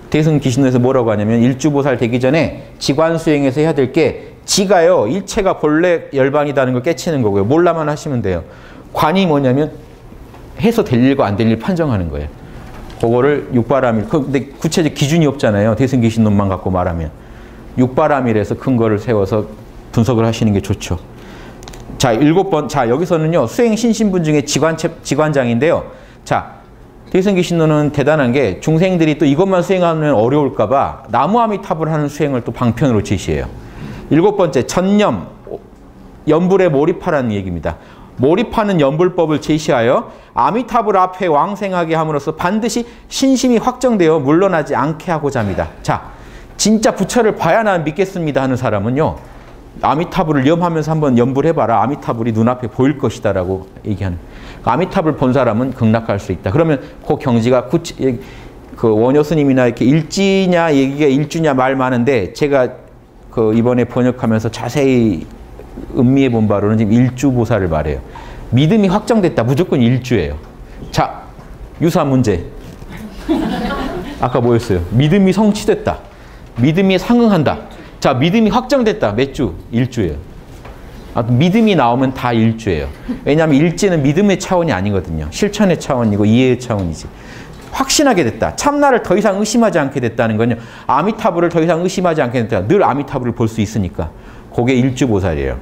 대승 기신론에서 뭐라고 하냐면 일주보살 되기 전에 지관 수행에서 해야 될 게 지가요. 일체가 본래 열반이라는 걸 깨치는 거고요. 몰라만 하시면 돼요. 관이 뭐냐면 해서 될 일과 안 될 일 판정하는 거예요. 그거를 육바라밀, 근데 구체적 기준이 없잖아요. 대승기신론만 갖고 말하면. 육바라밀에서 근거를 세워서 분석을 하시는 게 좋죠. 자, 7번. 자, 여기서는요. 수행신신분 중에 지관장인데요. 자, 대승기신론은 대단한 게 중생들이 또 이것만 수행하면 어려울까봐 나무아미탑을 하는 수행을 또 방편으로 제시해요. 7번째. 전념, 연불에 몰입하라는 얘기입니다. 몰입하는 연불법을 제시하여 아미타불 앞에 왕생하게 함으로써 반드시 신심이 확정되어 물러나지 않게 하고자 합니다. 자, 진짜 부처를 봐야 난 믿겠습니다 하는 사람은요. 아미타불을 염하면서 한번 연불해봐라. 아미타불이 눈앞에 보일 것이다 라고 얘기하는. 아미타불 본 사람은 극락할 수 있다. 그러면 그 경지가 그 원효 스님이나 이렇게 일지냐 얘기가 일주냐 말 많은데 제가 그 이번에 번역하면서 자세히 음미해 본 바로는 지금 일주보살을 말해요. 믿음이 확정됐다. 무조건 일주예요. 자, 유사 문제. 아까 뭐였어요? 믿음이 성취됐다. 믿음이 상응한다. 자, 믿음이 확정됐다. 몇 주? 일주예요. 믿음이 나오면 다 일주예요. 왜냐하면 일지는 믿음의 차원이 아니거든요. 실천의 차원이고 이해의 차원이지. 확신하게 됐다. 참나를 더 이상 의심하지 않게 됐다는 건요. 아미타불을 더 이상 의심하지 않게 됐다. 늘 아미타불을 볼 수 있으니까. 그게 일주보살이에요.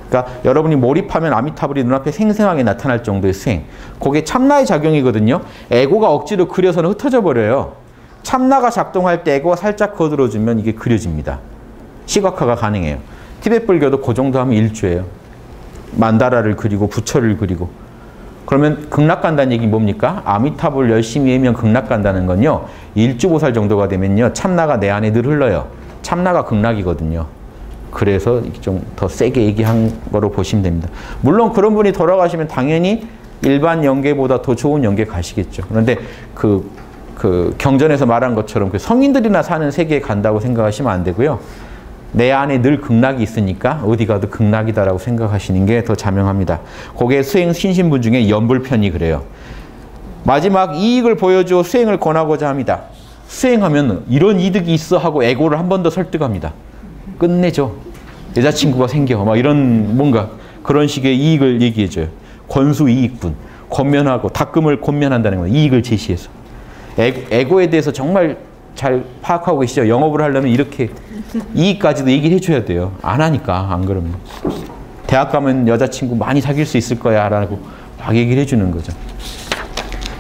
그러니까 여러분이 몰입하면 아미타불이 눈앞에 생생하게 나타날 정도의 수행. 그게 참나의 작용이거든요. 에고가 억지로 그려서는 흩어져 버려요. 참나가 작동할 때 에고가 살짝 거들어주면 이게 그려집니다. 시각화가 가능해요. 티베트 불교도 그 정도 하면 일주예요. 만다라를 그리고 부처를 그리고. 그러면 극락 간다는 얘기 뭡니까? 아미타불 열심히 하면 극락 간다는 건요. 일주보살 정도가 되면요. 참나가 내 안에 늘 흘러요. 참나가 극락이거든요. 그래서 좀 더 세게 얘기한 거로 보시면 됩니다. 물론 그런 분이 돌아가시면 당연히 일반 영계보다 더 좋은 영계 가시겠죠. 그런데 그 경전에서 말한 것처럼 그 성인들이나 사는 세계에 간다고 생각하시면 안 되고요. 내 안에 늘 극락이 있으니까 어디 가도 극락이다라고 생각하시는 게 더 자명합니다. 그게 수행 신신분 중에 연불편이 그래요. 마지막 이익을 보여주어 수행을 권하고자 합니다. 수행하면 이런 이득이 있어 하고 에고를 한 번 더 설득합니다. 끝내죠. 여자친구가 생겨. 막 이런 뭔가 그런 식의 이익을 얘기해줘요. 권수 이익분. 권면하고 닦음을 권면한다는 거예요. 이익을 제시해서. 에고에 대해서 정말 잘 파악하고 계시죠? 영업을 하려면 이렇게 이익까지도 얘기를 해줘야 돼요. 안 하니까, 안 그러면. 대학 가면 여자친구 많이 사귈 수 있을 거야 라고 막 얘기를 해주는 거죠.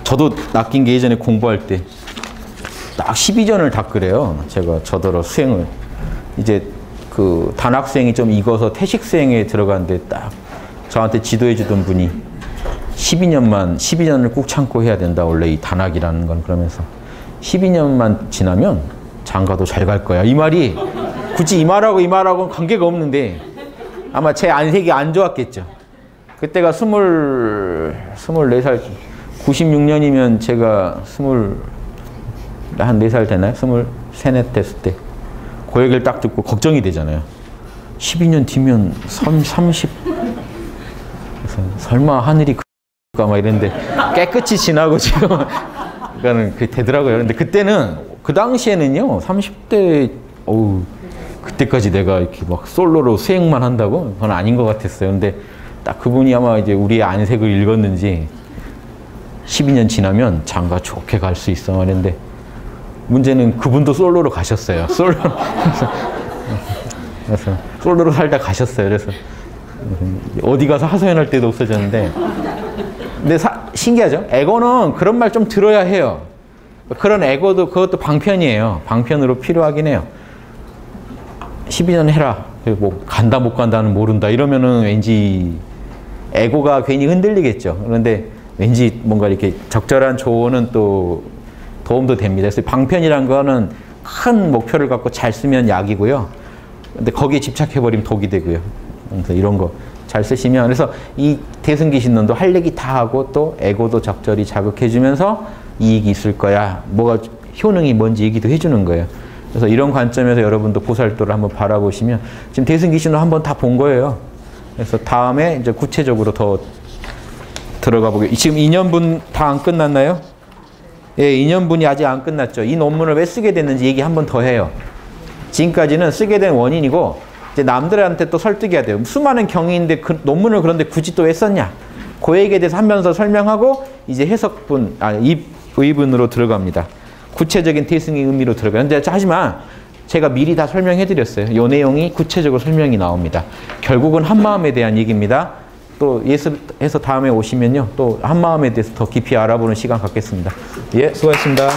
저도 낚인 게 예전에 공부할 때 딱 12전을 닦으래요. 제가 저더러 수행을. 이제 그 단학수행이 좀 익어서 태식수행에 들어갔는데 딱 저한테 지도해 주던 분이 12년을 꾹 참고 해야 된다. 원래 이 단학이라는 건. 그러면서 12년만 지나면 장가도 잘 갈 거야. 이 말이 굳이 이 말하고는 관계가 없는데 아마 제 안색이 안 좋았겠죠. 그때가 24살, 96년이면 제가 한 4살 되나요? 23, 4 됐을 때. 그 얘기를 딱 듣고 걱정이 되잖아요. 12년 뒤면 30. 그래서 설마 하늘이 막 이랬는데 깨끗이 지나고 지금 그러니까는 그게 되더라고요. 그런데 그때는 그 당시에는요 30대 그때까지 내가 이렇게 막 솔로로 수행만 한다고? 그건 아닌 것 같았어요. 근데 딱 그분이 아마 이제 우리의 안색을 읽었는지 12년 지나면 장가 좋게 갈 수 있어 말했는데 문제는 그분도 솔로로 가셨어요. 그래서 솔로로 살다 가셨어요. 그래서 어디 가서 하소연할 때도 없어졌는데 근데 신기하죠? 에고는 그런 말 좀 들어야 해요. 그런 에고도 그것도 방편이에요. 방편으로 필요하긴 해요. 12년 해라. 뭐 간다 못 간다는 모른다. 이러면은 왠지 에고가 괜히 흔들리겠죠. 그런데 왠지 뭔가 이렇게 적절한 조언은 또 도움도 됩니다. 그래서 방편이란 거는 큰 목표를 갖고 잘 쓰면 약이고요. 근데 거기에 집착해버리면 독이 되고요. 그래서 이런 거 잘 쓰시면 그래서 이 대승기신론도 할 얘기 다 하고 또 에고도 적절히 자극해주면서 이익이 있을 거야. 뭐가 효능이 뭔지 얘기도 해주는 거예요. 그래서 이런 관점에서 여러분도 보살도를 한번 바라보시면 지금 대승기신론 한번 다 본 거예요. 그래서 다음에 이제 구체적으로 더 들어가 보게. 지금 2년분 다 안 끝났나요? 예, 2년분이 아직 안 끝났죠. 이 논문을 왜 쓰게 됐는지 얘기 한 번 더 해요. 지금까지는 쓰게 된 원인이고 이제 남들한테 또 설득해야 돼요. 수많은 경위인데 그 논문을 그런데 굳이 또 왜 썼냐? 그 얘기에 대해서 한 번 더 설명하고 이제 해석분, 의분으로 들어갑니다. 구체적인 태승의 의미로 들어가요. 근데 하지만 제가 미리 다 설명해 드렸어요. 이 내용이 구체적으로 설명이 나옵니다. 결국은 한마음에 대한 얘기입니다. 또 예습해서 다음에 오시면요. 또 한마음에 대해서 더 깊이 알아보는 시간 갖겠습니다. 예, 수고하셨습니다.